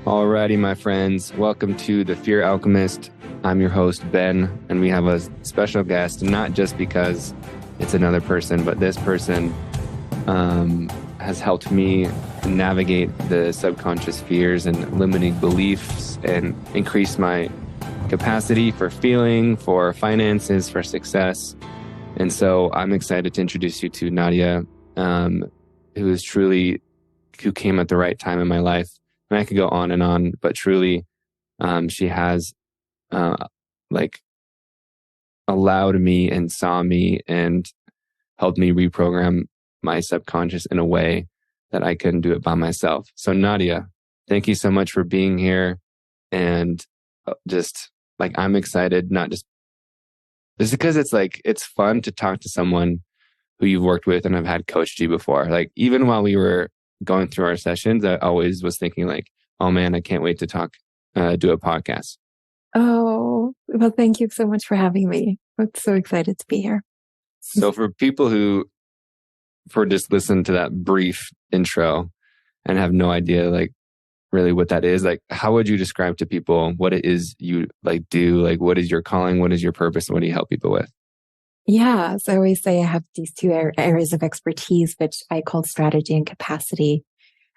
Alrighty, my friends, welcome to the Fear Alchemist. I'm your host, Ben, and we have a special guest, not just because it's another person, but this person has helped me navigate the subconscious fears and limiting beliefs and increase my capacity for feeling, for finances, for success. And so I'm excited to introduce you to Nadia, who came at the right time in my life. And I could go on, but truly, she has, allowed me and saw me and helped me reprogram my subconscious in a way that I couldn't do it by myself. So Nadia, thank you so much for being here. And I'm excited, not just because it's fun to talk to someone who you've worked with and have had coached you before. Like, even while we were going through our sessions, I always was thinking like, oh man, I can't wait to do a podcast. Oh, well, thank you so much for having me. I'm so excited to be here. So for people who just listen to that brief intro and have no idea like really what that is, like, how would you describe to people what it is you do? Like, what is your calling? What is your purpose? And what do you help people with? Yeah. So I always say I have these two areas of expertise, which I call strategy and capacity.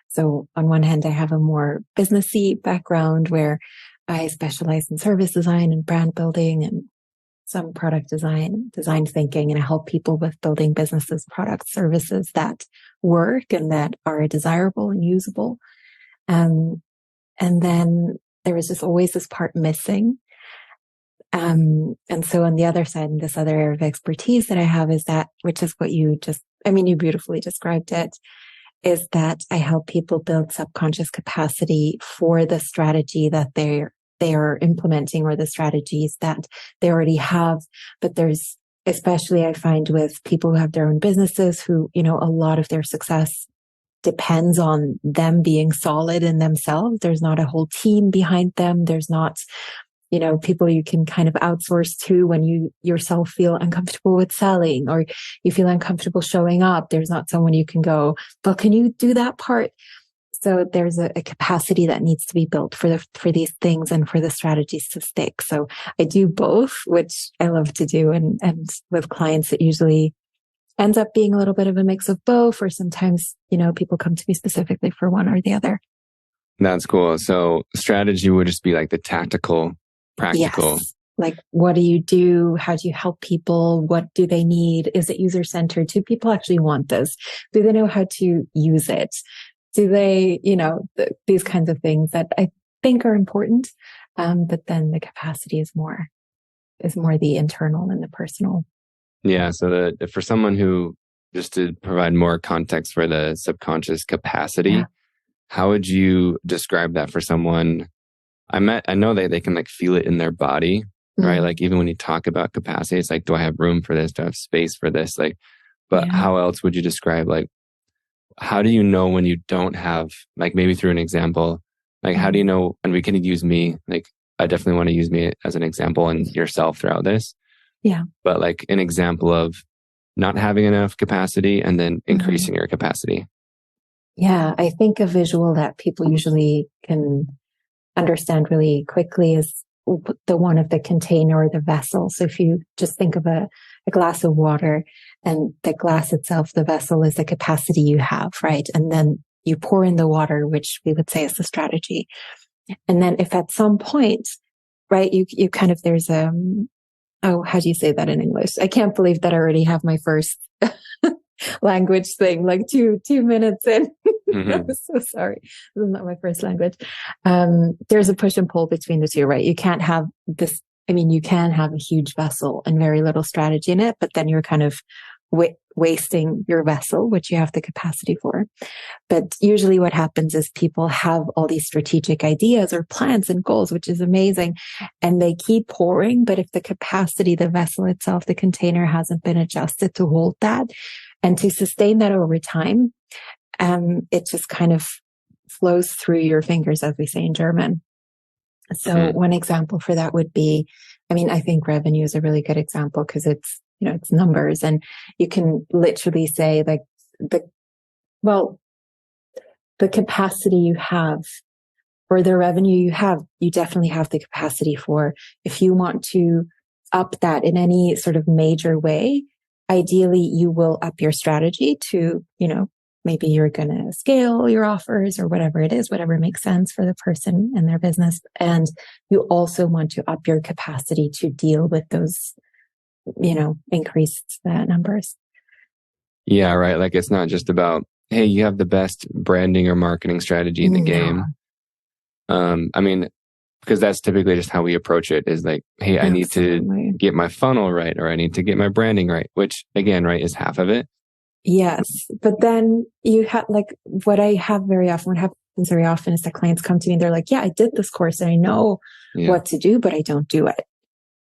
So on one hand, I have a more businessy background where I specialize in service design and brand building and some product design thinking, and I help people with building businesses, products, services that work and that are desirable and usable. And then there was just always this part missing. And so on the other side, and this other area of expertise that I have is that, which is what you beautifully described it, is that I help people build subconscious capacity for the strategy that they are implementing or the strategies that they already have. But there's, especially I find with people who have their own businesses who, a lot of their success depends on them being solid in themselves. There's not a whole team behind them. There's not, people you can kind of outsource to when you yourself feel uncomfortable with selling or you feel uncomfortable showing up. There's not someone you can go, well, can you do that part? So there's a capacity that needs to be built for these things and for the strategies to stick. So I do both, which I love to do. And with clients, it usually ends up being a little bit of a mix of both, or sometimes, people come to me specifically for one or the other. That's cool. So strategy would just be like the tactical, practical. Yes. Like, what do you do? How do you help people? What do they need? Is it user-centered? Do people actually want this? Do they know how to use it? Do they, these kinds of things that I think are important. But then the capacity is more the internal and the personal. Yeah. So for someone who, just to provide more context for the subconscious capacity, How would you describe that for someone? I know they can like feel it in their body, right? Like, even when you talk about capacity, it's like, do I have room for this? Do I have space for this? Like, but how else would you describe, like, how do you know when you don't have, like, maybe through an example, like, how do you know? And we can use me, like, I definitely want to use me as an example and yourself throughout this. Yeah. But like an example of not having enough capacity and then increasing your capacity. Yeah. I think a visual that people usually can understand really quickly is the one of the container or the vessel. So if you just think of a glass of water, and the glass itself, the vessel, is the capacity you have, right? And then you pour in the water, which we would say is the strategy. And then if at some point, right, you kind of, there's how do you say that in English? I can't believe that I already have my first language thing, like two minutes in. I'm so sorry. This is not my first language. There's a push and pull between the two, right? You can't have this. I mean, you can have a huge vessel and very little strategy in it, but then you're kind of wasting your vessel, which you have the capacity for. But usually what happens is people have all these strategic ideas or plans and goals, which is amazing. And they keep pouring. But if the capacity, the vessel itself, the container hasn't been adjusted to hold that and to sustain that over time, it just kind of flows through your fingers, as we say in German. So one example for that would be, I mean, I think revenue is a really good example because it's, it's numbers, and you can literally say like the capacity you have or the revenue you definitely have the capacity for. If you want to up that in any sort of major way, ideally you will up your strategy to, maybe you're going to scale your offers or whatever it is, whatever makes sense for the person and their business. And you also want to up your capacity to deal with those, increased numbers. Yeah, right. Like it's not just about, hey, you have the best branding or marketing strategy in the game. I mean, because that's typically just how we approach it is like, hey, I need to get my funnel right, or I need to get my branding right, which again, right, is half of it. Yes. But then you have what happens very often is that clients come to me and they're like, yeah, I did this course and I know what to do, but I don't do it.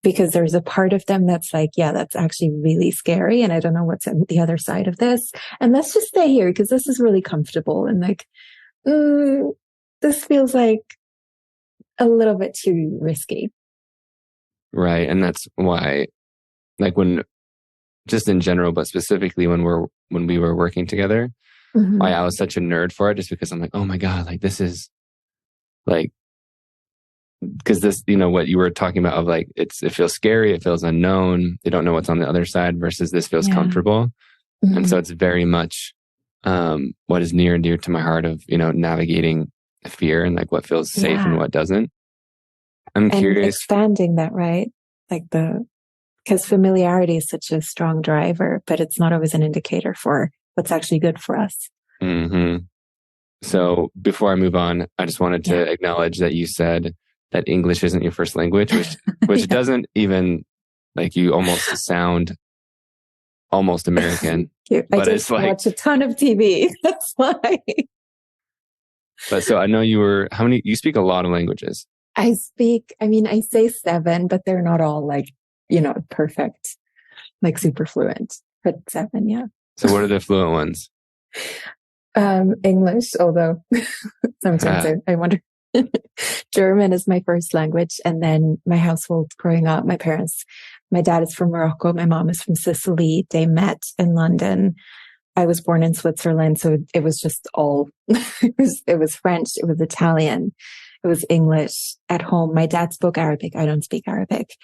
Because there's a part of them that's like, yeah, that's actually really scary. And I don't know what's on the other side of this. And let's just stay here because this is really comfortable. And this feels like a little bit too risky. Right. And that's why, when, just in general, but specifically when we were working together, why I was such a nerd for it, just because I'm like, oh my God, this is because this, what you were talking about of it feels scary, it feels unknown, they don't know what's on the other side versus this feels comfortable. And so it's very much what is near and dear to my heart of, navigating fear and what feels safe and what doesn't. I'm curious. Expanding that, right? Because familiarity is such a strong driver, but it's not always an indicator for what's actually good for us. So before I move on, I just wanted to acknowledge that you said that English isn't your first language, which doesn't even, you almost sound almost American. I just watch a ton of TV. That's why. But so I know you speak a lot of languages. I say 7, but they're not all perfect, super fluent, but 7. Yeah. So what are the fluent ones? English, although sometimes I wonder. German is my first language. And then my household growing up, my dad is from Morocco. My mom is from Sicily. They met in London. I was born in Switzerland. So it was just all, it was French. It was Italian. It was English at home. My dad spoke Arabic. I don't speak Arabic.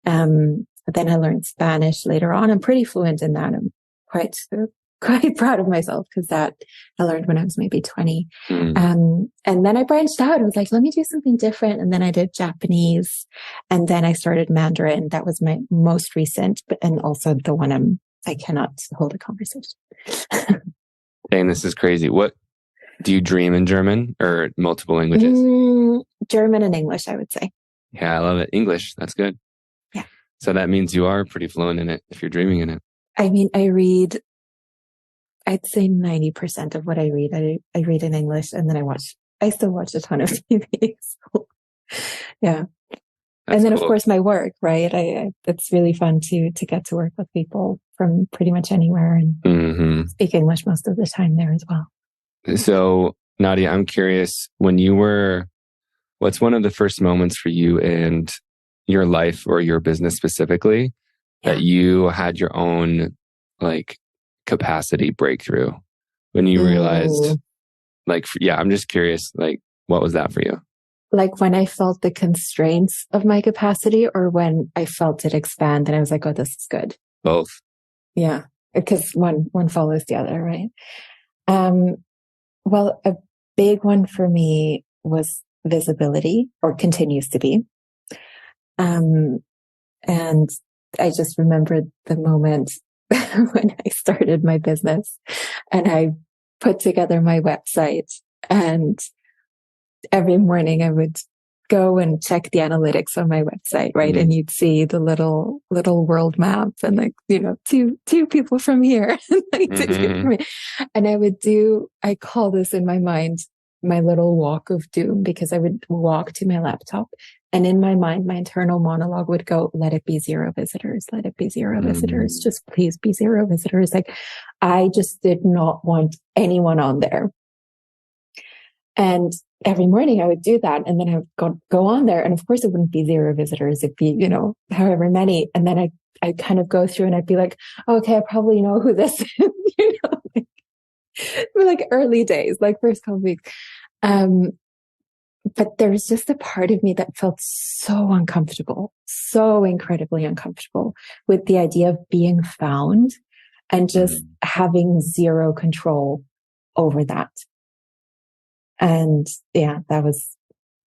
But then I learned Spanish later on. I'm pretty fluent in that. I'm quite proud of myself because that I learned when I was maybe 20. And then I branched out. I was like, let me do something different. And then I did Japanese, and then I started Mandarin. That was my most recent, and also the one I cannot hold a conversation. Dang, this is crazy. What do you dream in German or multiple languages? German and English, I would say. Yeah, I love it. English. That's good. Yeah. So that means you are pretty fluent in it if you're dreaming in it. I mean, I'd say 90% of what I read, I read in English, and then I still watch a ton of TV. So, yeah. That's and then cool. Of course my work, right? It's really fun to get to work with people from pretty much anywhere and speak English most of the time there as well. So Nadia, I'm curious, what's one of the first moments for you in your life or your business specifically that you had your own capacity breakthrough when you realized I'm just curious, what was that for you? When I felt the constraints of my capacity, or when I felt it expand and I was like, oh, this is good. Both. Yeah. Because one follows the other, right? Well, a big one for me was visibility, or continues to be. And I just remembered the moment when I started my business and I put together my website, and every morning I would go and check the analytics on my website, right? And you'd see the little world map and two people from here, two people from here. And I call this in my mind, my little walk of doom, because I would walk to my laptop and in my mind, my internal monologue would go, let it be 0 visitors. Let it be 0 visitors. Just please be 0 visitors. I just did not want anyone on there. And every morning I would do that. And then I would go on there. And of course it wouldn't be 0 visitors. It'd be, however many. And then I kind of go through and I'd be like, okay, I probably know who this is, early days, first couple of weeks. but there's just a part of me that felt so uncomfortable, so incredibly uncomfortable with the idea of being found and just having zero control over that. And yeah, that was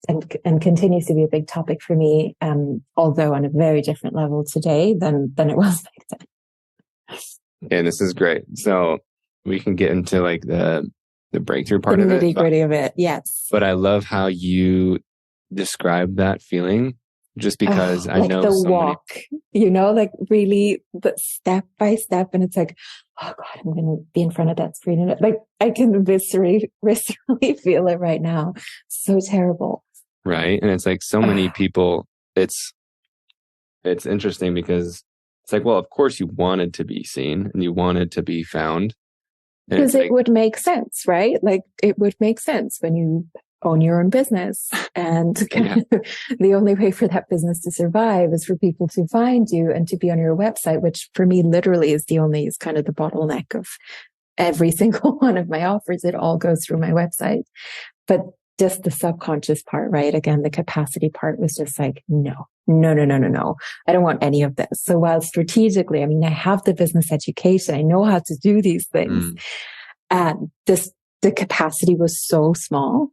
and continues to be a big topic for me, although on a very different level today than it was back then. Okay, this is great. So we can get into like the breakthrough part of it. The nitty-gritty of it, yes. But I love how you describe that feeling, just because I like know the so walk, like really the step by step. And it's like, oh God, I'm going to be in front of that screen. And like, I can viscerally feel it right now. So terrible. Right. And it's like so many people, it's interesting because it's like, well, of course you wanted to be seen and you wanted to be found. Because it would make sense, right? Like it would make sense when you own your own business, and the only way for that business to survive is for people to find you and to be on your website, which for me literally is kind of the bottleneck of every single one of my offers. It all goes through my website. But just the subconscious part, right? Again, the capacity part was just like, no. I don't want any of this. So while strategically, I mean, I have the business education, I know how to do these things. The capacity was so small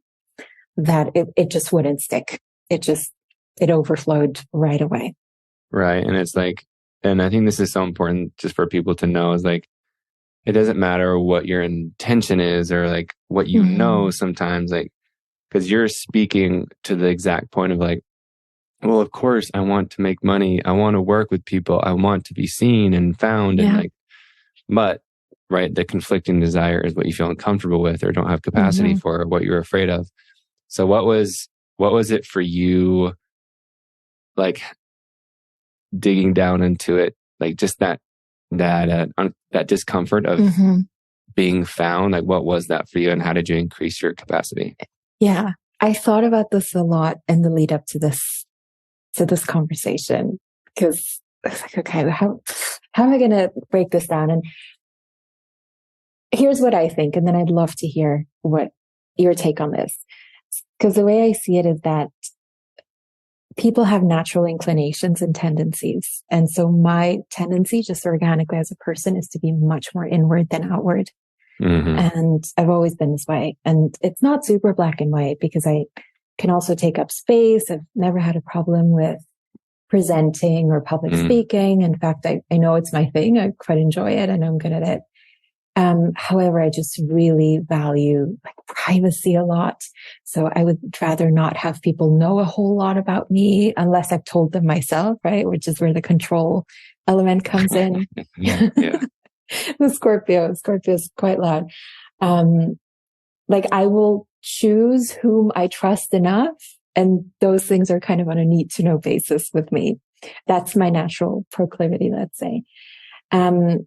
that it just wouldn't stick. It overflowed right away. Right. And it's like, and I think this is so important just for people to know, is like, it doesn't matter what your intention is or like what you know sometimes, like, because you're speaking to the exact point of like, well, of course I want to make money. I want to work with people. I want to be seen and found and like, but right, the conflicting desire is what you feel uncomfortable with or don't have capacity for, or what you're afraid of. So what was it for you, like digging down into it, like just that discomfort of being found? Like what was that for you, and how did you increase your capacity? Yeah, I thought about this a lot in the lead up to this conversation, because it's like, okay, how am I going to break this down? And here's what I think, and then I'd love to hear what your take on this. Because the way I see it is that people have natural inclinations and tendencies. And so my tendency, just organically as a person, is to be much more inward than outward. And I've always been this way. And it's not super black and white, because I can also take up space. I've never had a problem with presenting or public speaking. In fact, I know it's my thing. I quite enjoy it and I'm good at it. However, I just really value like privacy a lot. So I would rather not have people know a whole lot about me unless I've told them myself, right? Which is where the control element comes in. The Scorpio is quite loud. Like I will choose whom I trust enough. And those things are kind of on a need to know basis with me. That's my natural proclivity, let's say. And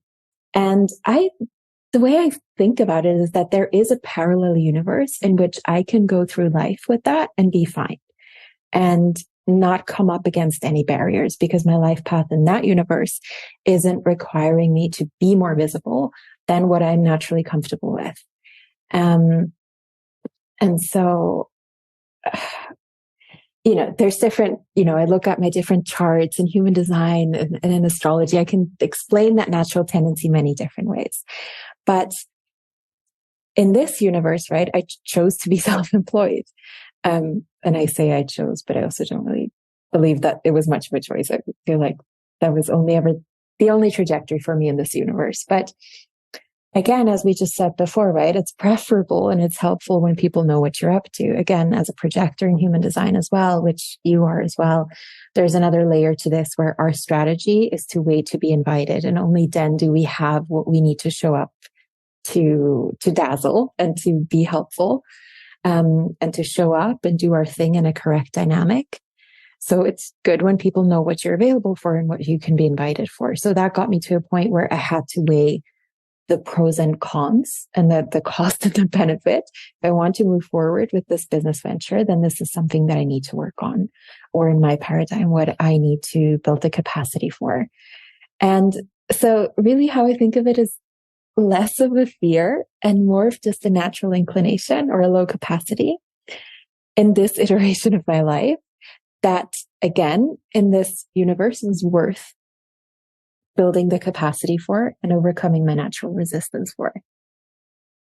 the way I think about it is that there is a parallel universe in which I can go through life with that and be fine and not come up against any barriers, because my life path in that universe isn't requiring me to be more visible than what I'm naturally comfortable with. And so, there's different, I look at my different charts in human design and in astrology. I can explain that natural tendency many different ways. But in this universe, right, I chose to be self-employed. And I say I chose, but I also don't really believe that it was much of a choice. I feel like that was the only trajectory for me in this universe. But again, as we just said before, right, it's preferable and it's helpful when people know what you're up to. Again, as a projector in human design as well, which you are as well, there's another layer to this where our strategy is to wait to be invited. And only then do we have what we need to show up to dazzle and to be helpful, and to show up and do our thing in a correct dynamic. So it's good when people know what you're available for and what you can be invited for. So that got me to a point where I had to weigh the pros and cons and the cost and the benefit. If I want to move forward with this business venture, then this is something that I need to work on, or in my paradigm, what I need to build the capacity for. And so really how I think of it is less of a fear and more of just a natural inclination or a low capacity. in this iteration of my life that, again, in this universe was worth building the capacity for and overcoming my natural resistance for.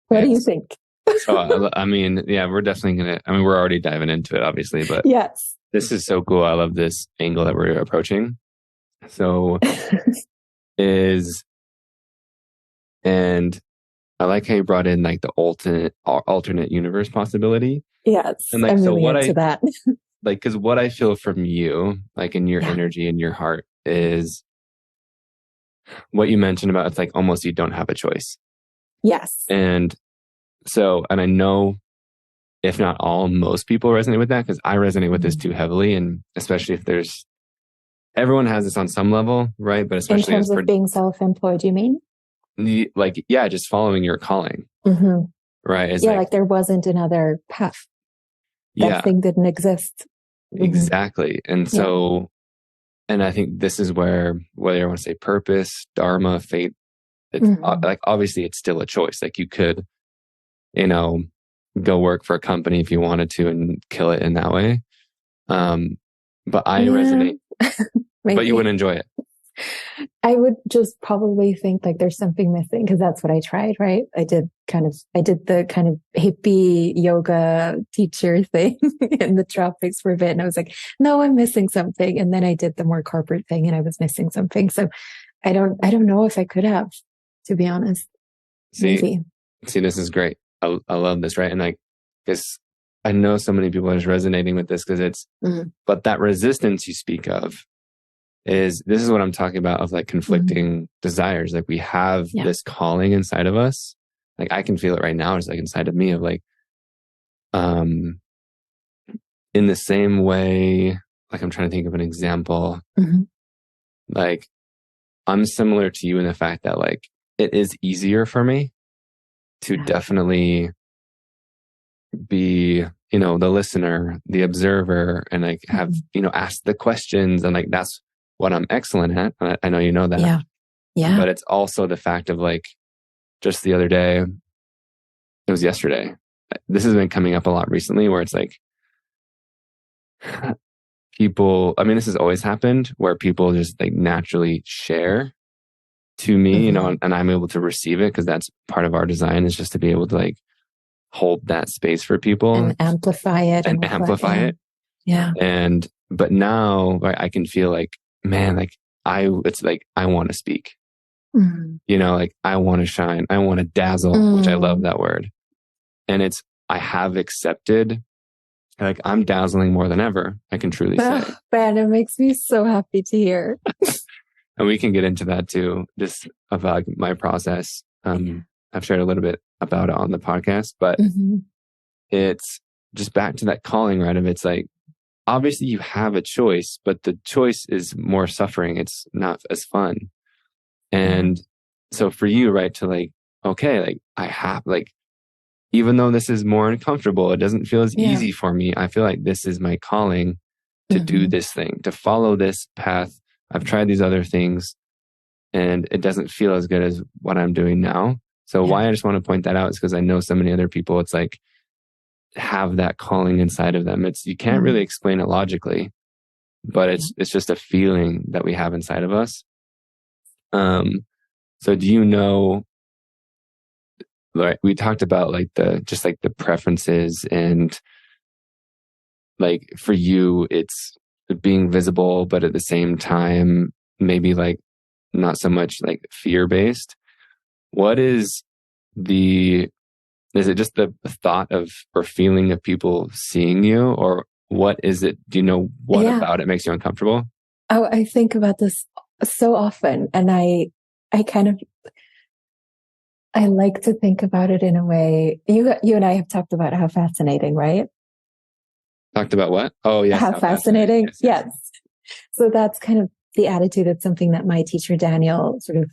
What do you think? So, I mean, yeah, we're definitely we're already diving into it, obviously, but yes, this is so cool. I love this angle that we're approaching. So and I like how you brought in like the alternate universe possibility. Yes, and like, I'm so really into that. Like, because what I feel from you, like in your energy and your heart, is what you mentioned about it's like almost you don't have a choice. Yes. And so, and I know if not all, most people resonate with that because I resonate with this too heavily. And especially if everyone has this on some level, right? But especially in terms of being self-employed, you mean? Like, yeah, just following your calling. Right. It's like there wasn't another path. That thing didn't exist. Exactly. And so, and I think this is where, whether you want to say purpose, dharma, fate, it's like, obviously it's still a choice. Like you could, go work for a company if you wanted to and kill it in that way. But I resonate, but you wouldn't enjoy it. I would just probably think like there's something missing because that's what I tried, right? I did the kind of hippie yoga teacher thing in the tropics for a bit. And I was like, no, I'm missing something. And then I did the more corporate thing and I was missing something. So I don't know if I could have, to be honest. See, this is great. I love this, right? And like this, I know so many people are just resonating with this because it's, but that resistance you speak of this is what I'm talking about of like conflicting desires. Like we have this calling inside of us. Like I can feel it right now. It's like inside of me of like, in the same way, like I'm trying to think of an example. Like I'm similar to you in the fact that like it is easier for me to definitely be, the listener, the observer, and like have, ask the questions. And like, that's what I'm excellent at. I know you know that. Yeah. But it's also the fact of like, just the other day, it was yesterday. This has been coming up a lot recently where it's like people, I mean, this has always happened where people just like naturally share to me, and I'm able to receive it because that's part of our design is just to be able to like hold that space for people and amplify it and amplify it. Yeah. But now I can feel like, man, like it's like, I want to speak, like I want to shine. I want to dazzle, which I love that word. And I have accepted, like I'm dazzling more than ever. I can truly say. Man, it makes me so happy to hear. And we can get into that too, just about my process. I've shared a little bit about it on the podcast, but it's just back to that calling, right? Of it's like, obviously you have a choice, but the choice is more suffering. It's not as fun. And so for you, right, to like, okay, like I have like, even though this is more uncomfortable, it doesn't feel as easy for me. I feel like this is my calling to do this thing, to follow this path. I've tried these other things and it doesn't feel as good as what I'm doing now. So why I just want to point that out is because I know so many other people, it's like, have that calling inside of them. You can't really explain it logically, but it's just a feeling that we have inside of us. So do you know, like we talked about like the preferences and like for you, it's being visible, but at the same time, maybe like not so much like fear-based. What is it just the thought of or feeling of people seeing you, or what is it? Do you know what about it makes you uncomfortable? Oh, I think about this so often, and I like to think about it in a way. You and I have talked about how fascinating, right? Talked about what? Oh, yes. How fascinating. Yes. So that's kind of the attitude. It's something that my teacher, Daniel, sort of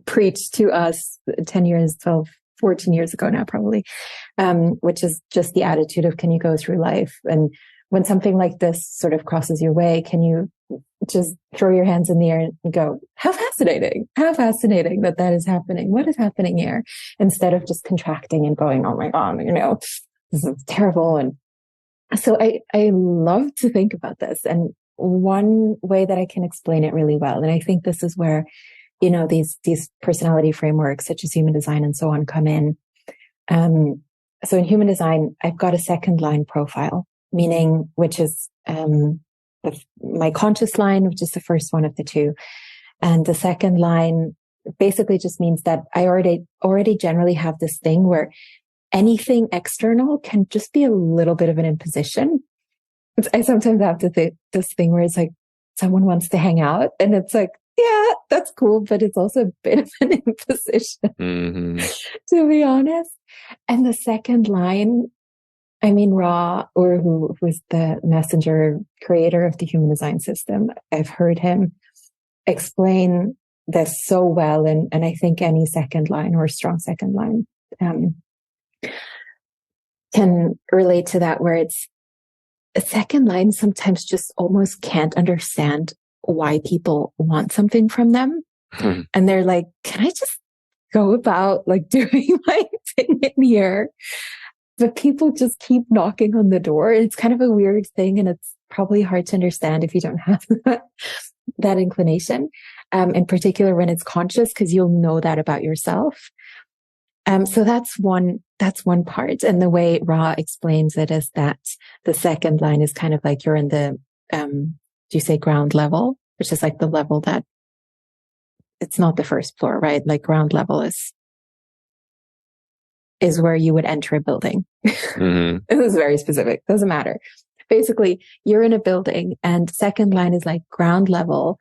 preached to us 10 years, 12, 14 years ago now, probably, which is just the attitude of, can you go through life? And when something like this sort of crosses your way, can you just throw your hands in the air and go, how fascinating that is happening. What is happening here? Instead of just contracting and going, oh my God, this is terrible. And So I love to think about this. And one way that I can explain it really well, and I think this is where, these personality frameworks such as human design and so on come in. So in human design, I've got a second line profile, meaning which is my conscious line, which is the first one of the two. And the second line basically just means that I already generally have this thing where anything external can just be a little bit of an imposition. I sometimes have to think this thing where it's like someone wants to hang out and it's like, yeah, that's cool, but it's also a bit of an imposition, to be honest. And the second line, I mean, Ra, or who's the messenger creator of the human design system, I've heard him explain this so well. And I think any second line or strong second line can relate to that, where it's a second line sometimes just almost can't understand why people want something from them. And they're like, can I just go about like doing my thing in here? But people just keep knocking on the door. It's kind of a weird thing. And it's probably hard to understand if you don't have that inclination, in particular when it's conscious, because you'll know that about yourself. So that's one part. And the way Ra explains it is that the second line is kind of like you're in the, do you say ground level, which is like the level that it's not the first floor, right? Like ground level is where you would enter a building. It was very specific. Doesn't matter. Basically, you're in a building and second line is like ground level.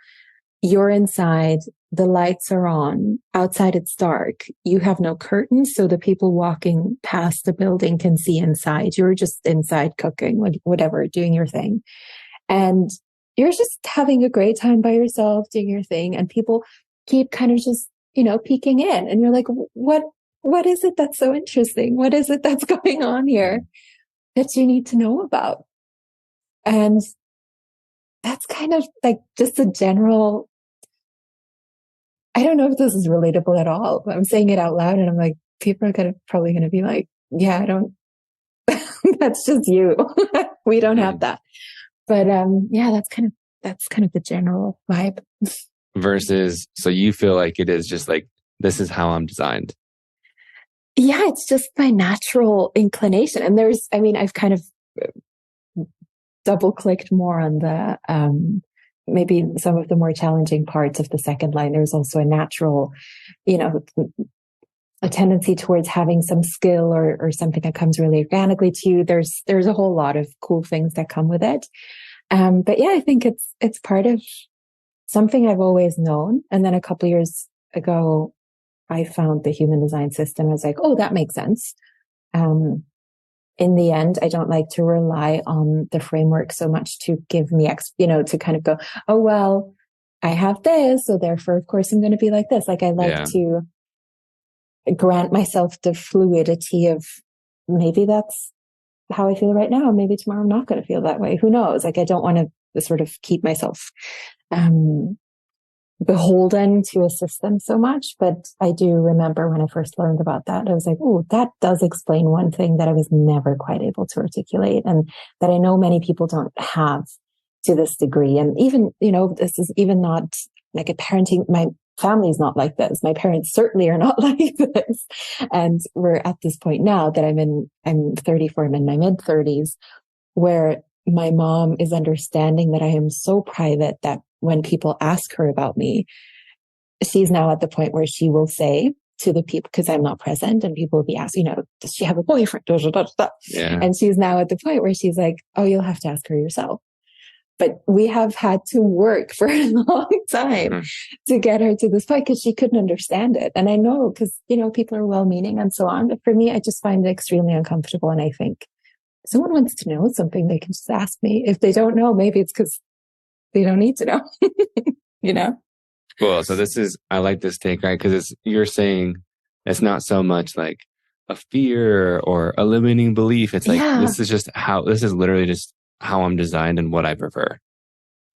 You're inside. The lights are on. Outside, it's dark. You have no curtains, so the people walking past the building can see inside. You're just inside cooking, whatever, doing your thing. And you're just having a great time by yourself, doing your thing. And people keep kind of just, peeking in. And you're like, what is it that's so interesting? What is it that's going on here that you need to know about? And that's kind of like just a general, I don't know if this is relatable at all. I'm saying it out loud and I'm like, people are probably going to be like, yeah, I don't, that's just you. We don't have that. But, yeah, that's kind of the general vibe. Versus, so you feel like it is just like, this is how I'm designed. Yeah, it's just my natural inclination. And I've kind of double clicked more on the, maybe some of the more challenging parts of the second line. There's also a natural, a tendency towards having some skill or something that comes really organically to you. There's a whole lot of cool things that come with it. But yeah, I think it's part of something I've always known. And then a couple of years ago, I found the human design system. I was like, oh, that makes sense. In the end, I don't like to rely on the framework so much to give me, to kind of go, oh, well, I have this. So therefore, of course, I'm going to be like this. Like I like to grant myself the fluidity of maybe that's how I feel right now. Maybe tomorrow I'm not going to feel that way. Who knows? Like I don't want to sort of keep myself, beholden to a system so much. But I do remember when I first learned about that, I was like, oh, that does explain one thing that I was never quite able to articulate and that I know many people don't have to this degree. And even, this is even not like a parenting, my family is not like this. My parents certainly are not like this. And we're at this point now that I'm 34, I'm in my mid 30s, where my mom is understanding that I am so private that when people ask her about me, she's now at the point where she will say to the people, because I'm not present, and people will be asking, does she have a boyfriend? Yeah. And she's now at the point where she's like, oh, you'll have to ask her yourself. But we have had to work for a long time to get her to this point because she couldn't understand it. And I know because, people are well-meaning and so on. But for me, I just find it extremely uncomfortable. And I think if someone wants to know something, they can just ask me. If they don't know, maybe it's because they don't need to know, Cool. So I like this take, right? Because you're saying it's not so much like a fear or a limiting belief. It's like, this is literally just how I'm designed and what I prefer.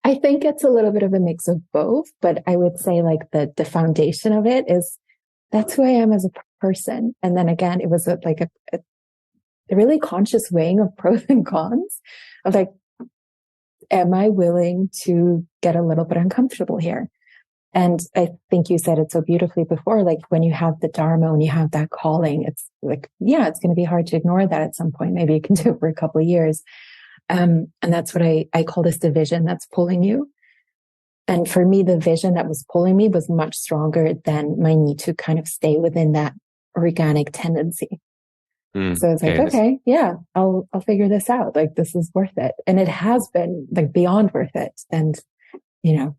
I think it's a little bit of a mix of both, but I would say like the foundation of it is that's who I am as a person. And then again, it was really conscious weighing of pros and cons of like, am I willing to get a little bit uncomfortable here? And I think you said it so beautifully before, like when you have the Dharma, when you have that calling, it's like, yeah, it's going to be hard to ignore that at some point. Maybe you can do it for a couple of years. And that's what I call this the vision that's pulling you. And for me, the vision that was pulling me was much stronger than my need to kind of stay within that organic tendency. So it's like, okay, yeah, I'll figure this out. Like, this is worth it. And it has been like beyond worth it. And, you know.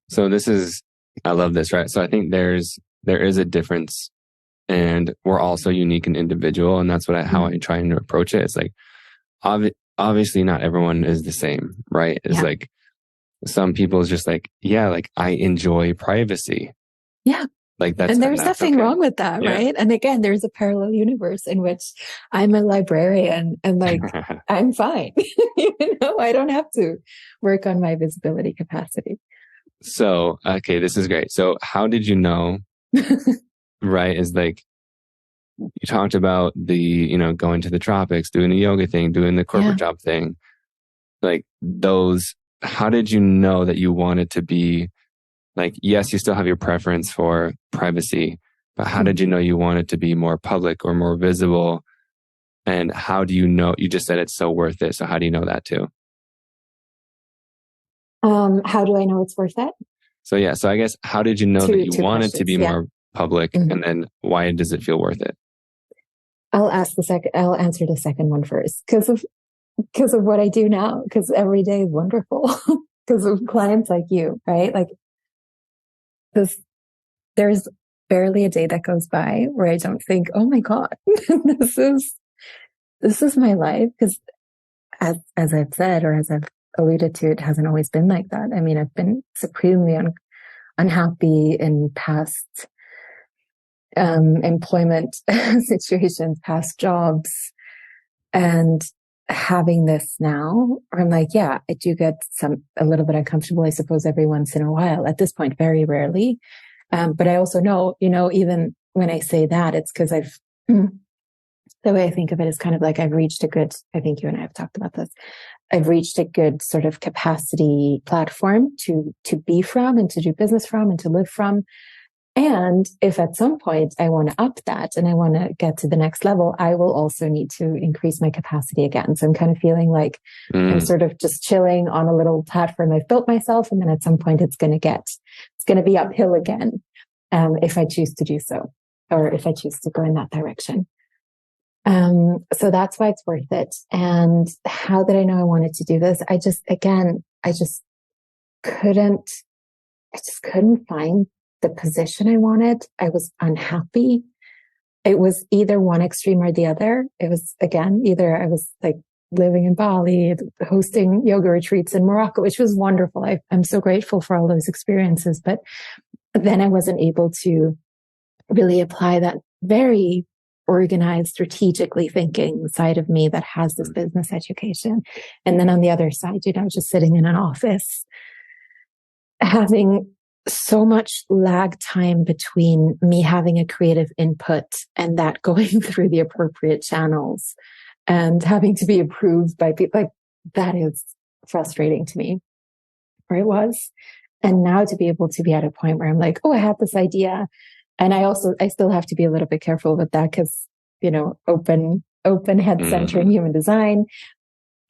So I love this, right? So I think there is a difference, and we're also unique and individual. And that's how I try to approach it. It's like, obviously not everyone is the same, right? It's like, some people is just like, yeah, like I enjoy privacy. Yeah. Like that's, and there's nothing wrong with that, right? And again, there's a parallel universe in which I'm a librarian and like, I'm fine. I don't have to work on my visibility capacity. So, okay, this is great. So how did you know, right? Is like, you talked about the, going to the tropics, doing the yoga thing, doing the corporate job thing, like those, how did you know that you wanted to be like, yes, you still have your preference for privacy, but how did you know you wanted to be more public or more visible? And how do you know, you just said it's so worth it. So how do you know that too? How do I know it's worth it? So yeah, so I guess, how did you know that you wanted to be more public, and then why does it feel worth it? I'll answer the second one first because of what I do now, because every day is wonderful because of clients like you, right? Like there's barely a day that goes by where I don't think, oh my God, this is my life. Because as I've said, or as I've alluded to, it hasn't always been like that. I mean, I've been supremely unhappy in past employment situations, past jobs, and having this now, I'm like, yeah, I do get a little bit uncomfortable, I suppose, every once in a while. At this point, very rarely. But I also know, even when I say that, it's because the way I think of it is kind of like I think you and I have talked about this. I've reached a good sort of capacity platform to be from and to do business from and to live from. And if at some point I want to up that and I want to get to the next level, I will also need to increase my capacity again. So I'm kind of feeling like I'm sort of just chilling on a little platform I've built myself. And then at some point it's going to be uphill again. If I choose to do so, or if I choose to go in that direction. So that's why it's worth it. And how did I know I wanted to do this? I just couldn't find the position I wanted. I was unhappy. It was either one extreme or the other. It was, again, either I was like living in Bali, hosting yoga retreats in Morocco, which was wonderful. I'm so grateful for all those experiences. But then I wasn't able to really apply that very organized, strategically thinking side of me that has this business education. And then on the other side, just sitting in an office, having so much lag time between me having a creative input and that going through the appropriate channels and having to be approved by people. Like, that is frustrating to me, or it was. And now to be able to be at a point where I'm like, oh, I had this idea. And I still have to be a little bit careful with that because, open head center in human design,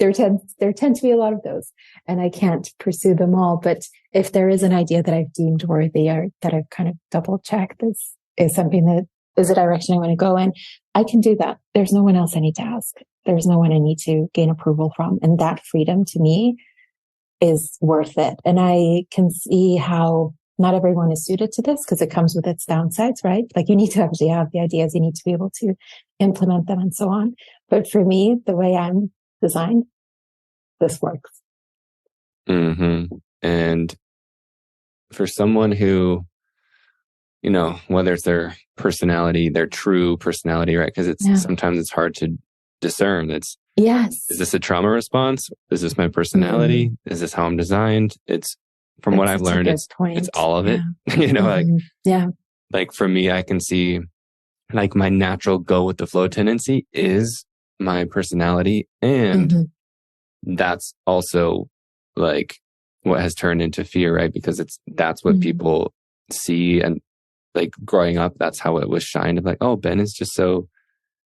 there tend to be a lot of those, and I can't pursue them all. But if there is an idea that I've deemed worthy, or that I've kind of double checked, this is something that is a direction I want to go in, I can do that. There's no one else I need to ask. There's no one I need to gain approval from. And that freedom to me is worth it. And I can see how not everyone is suited to this because it comes with its downsides, right? Like, you need to actually have the ideas, you need to be able to implement them and so on. But for me, the way I'm designed, this works. And for someone who, whether it's their personality, their true personality, right? Because sometimes it's hard to discern. Is this a trauma response? Is this my personality? Is this how I'm designed? From what I've learned, it's all of it. Like for me, I can see like my natural go with the flow tendency is my personality. And that's also like what has turned into fear, right? Because that's what people see. And like growing up, that's how it was shined of like, oh, Ben is just so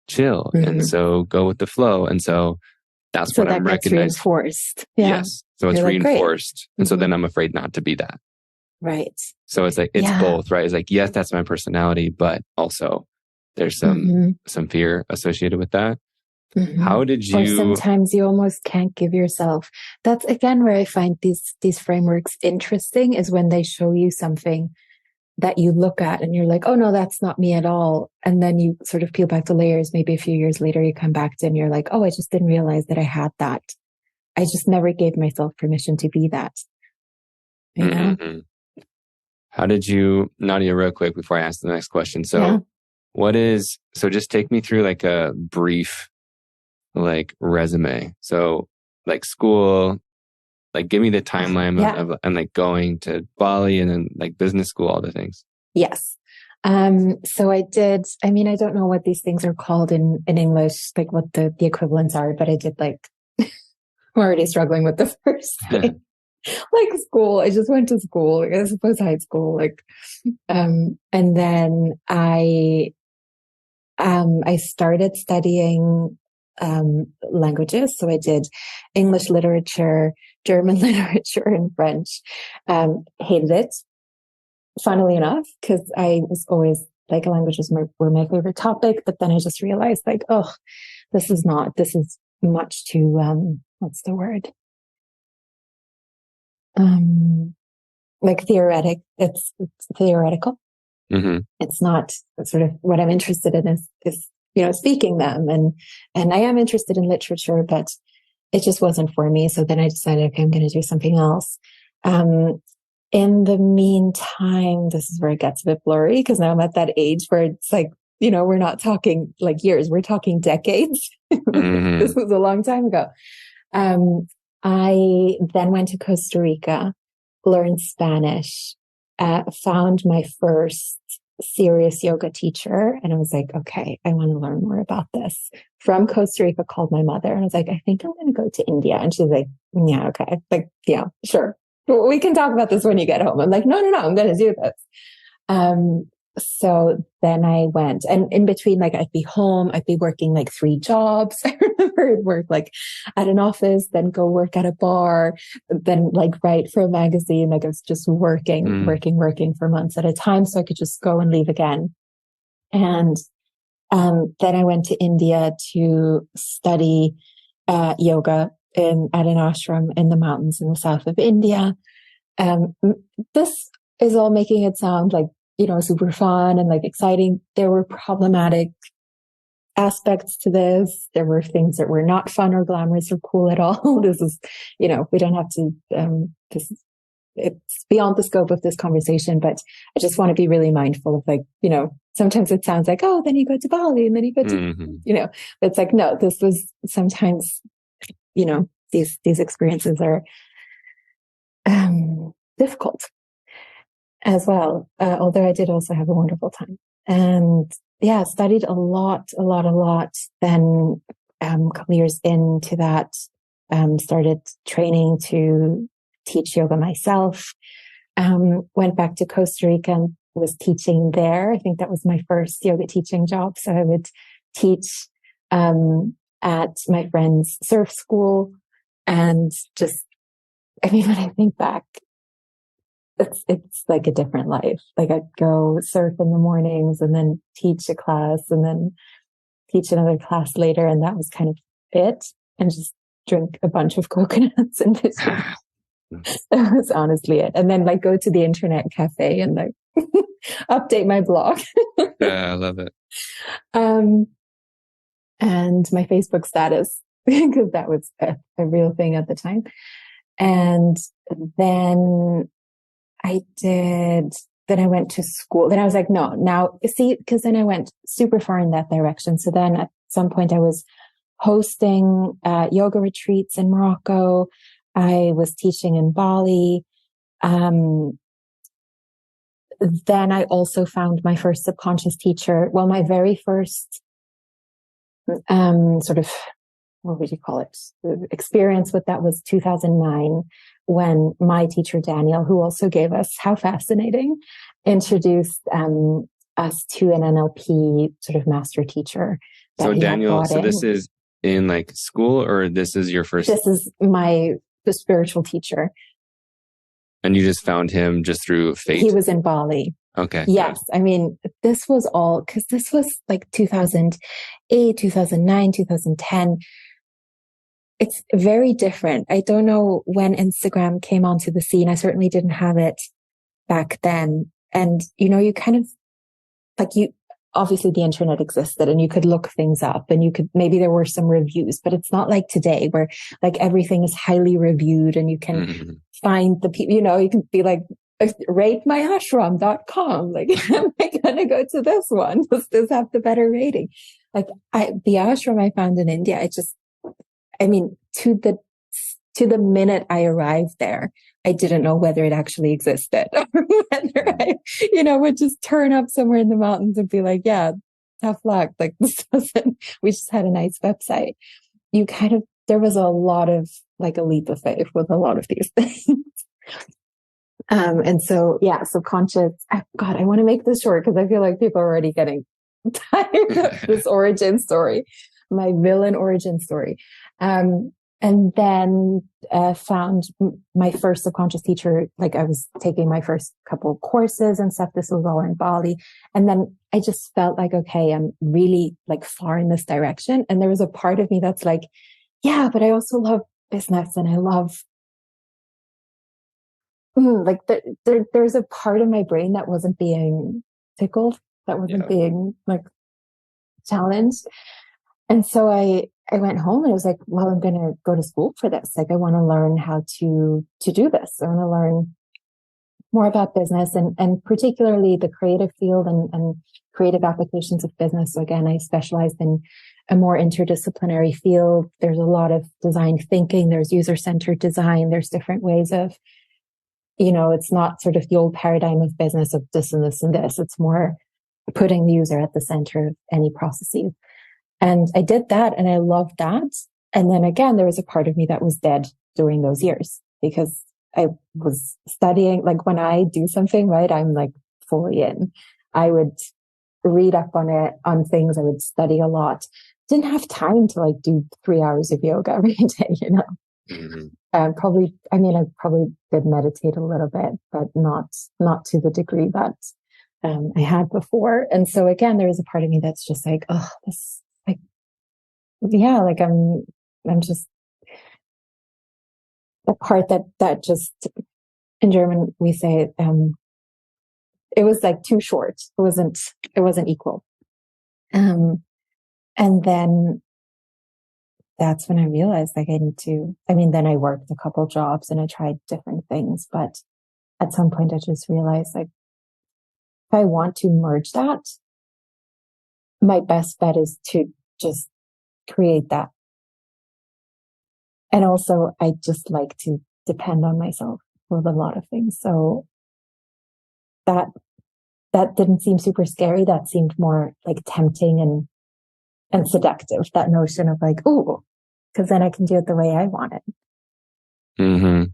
chill and so go with the flow. And so that's so what I'm that gets recognized. reinforced. Yeah. Yes. So it's You're like, reinforced. And so then I'm afraid not to be that. Right. So it's like, it's both, right? It's like, yes, that's my personality, but also there's some fear associated with that. How did you? Or sometimes you almost can't give yourself. That's again where I find these frameworks interesting, is when they show you something that you look at and you're like, oh no, that's not me at all. And then you sort of peel back the layers. Maybe a few years later, you come back to it and you're like, oh, I just didn't realize that I had that. I just never gave myself permission to be that. You know? How did you, Nadia, real quick before I ask the next question. So so just take me through like a brief, like resume. So like school, like give me the timeline of and like going to Bali and then like business school, all the things. Yes. So I did, I mean, I don't know what these things are called in English, like what the equivalents are, but I did like, I'm already struggling with the first thing. Like school. I just went to school, I suppose high school, like, and then I started studying, languages. So I did English literature, German literature, and French. Hated it, funnily enough, because I was always like, languages were my favorite topic. But then I just realized like, oh, this is much too, what's the word? Like theoretic. It's theoretical. It's not sort of what I'm interested in is, you know, speaking them. And I am interested in literature, but it just wasn't for me. So then I decided, okay, I'm going to do something else. In the meantime, this is where it gets a bit blurry, because now I'm at that age where it's like, you know, we're not talking like years, we're talking decades. This was a long time ago. I then went to Costa Rica, learned Spanish, found my first serious yoga teacher. And I was like, okay, I want to learn more about this. From Costa Rica, called my mother and I was like, I think I'm going to go to India. And she's like, yeah, okay. Like, yeah, sure. We can talk about this when you get home. I'm like, no, I'm going to do this. So then I went, and in between, like I'd be home, I'd be working like 3 jobs. I remember I'd work like at an office, then go work at a bar, then like write for a magazine. Like I was just working for months at a time, so I could just go and leave again. And then I went to India to study yoga at an ashram in the mountains in the south of India. This is all making it sound like, you know, super fun and like exciting. There were problematic aspects to this. There were things that were not fun or glamorous or cool at all. This is, you know, we don't have to, it's beyond the scope of this conversation, but I just want to be really mindful of like, you know, sometimes it sounds like, oh, then you go to Bali and then you go to, you know, it's like, no, this was sometimes, you know, these experiences are, difficult as well. Although I did also have a wonderful time, and studied a lot. Then, a couple years into that, started training to teach yoga myself. Went back to Costa Rica and was teaching there. I think that was my first yoga teaching job. So I would teach, at my friend's surf school, and just, I mean, when I think back, it's like a different life. Like I'd go surf in the mornings and then teach a class and then teach another class later. And that was kind of it. And just drink a bunch of coconuts and that was honestly it. And then like go to the internet cafe and like update my blog. Yeah, I love it. And my Facebook status, because that was a real thing at the time. And then then I went to school. Then I was like, no, now see, because then I went super far in that direction. So then at some point I was hosting yoga retreats in Morocco. I was teaching in Bali. then I also found my first subconscious teacher. Well, my very first, sort of, what would you call it? Experience with that was 2009, when my teacher, Daniel, who also gave us, how fascinating, introduced, us to an NLP sort of master teacher. So Daniel, so this is in like school, or this is your first? This is the spiritual teacher. And you just found him just through fate? He was in Bali. Okay. Yes. Yeah. I mean, this was all, because this was like 2008, 2009, 2010. It's very different. I don't know when Instagram came onto the scene. I certainly didn't have it back then. And, you kind of like obviously the internet existed and you could look things up and maybe there were some reviews, but it's not like today where like everything is highly reviewed and you can find the people, you can be like, ratemyashram.com. Like, am I going to go to this one? Does this have the better rating? Like the ashram I found in India, to the minute I arrived there, I didn't know whether it actually existed or whether I, would just turn up somewhere in the mountains and be like, yeah, tough luck. Like we just had a nice website. There was a lot of like a leap of faith with a lot of these things. And so, yeah, subconscious, God, I want to make this short because I feel like people are already getting tired of this origin story, my villain origin story. And then found my first subconscious teacher. Like I was taking my first couple of courses and stuff. This was all in Bali. And then I just felt like, okay, I'm really like far in this direction. And there was a part of me that's like, yeah, but I also love business and I love, there's a part of my brain that wasn't being tickled, that wasn't being like challenged. And so I went home and I was like, well, I'm going to go to school for this. Like, I want to learn how to do this. I want to learn more about business and particularly the creative field and creative applications of business. So again, I specialized in a more interdisciplinary field. There's a lot of design thinking. There's user-centered design. There's different ways of, it's not sort of the old paradigm of business of this and this and this. It's more putting the user at the center of any processes. And I did that and I loved that. And then again, there was a part of me that was dead during those years because I was studying. Like when I do something, right, I'm like fully in. I would read up on it, on things. I would study a lot. Didn't have time to like do 3 hours of yoga every day, I probably did meditate a little bit, but not to the degree that I had before. And so again, there is a part of me that's just like, oh, this, like, yeah, like I'm just the part that just, in German we say, it was like too short. It wasn't equal. And then that's when I realized like then I worked a couple jobs and I tried different things, but at some point I just realized like, if I want to merge that, my best bet is to just create that. And also I just like to depend on myself with a lot of things. So that didn't seem super scary. That seemed more like tempting and seductive. That notion of like, ooh, because then I can do it the way I want it. Mm-hmm.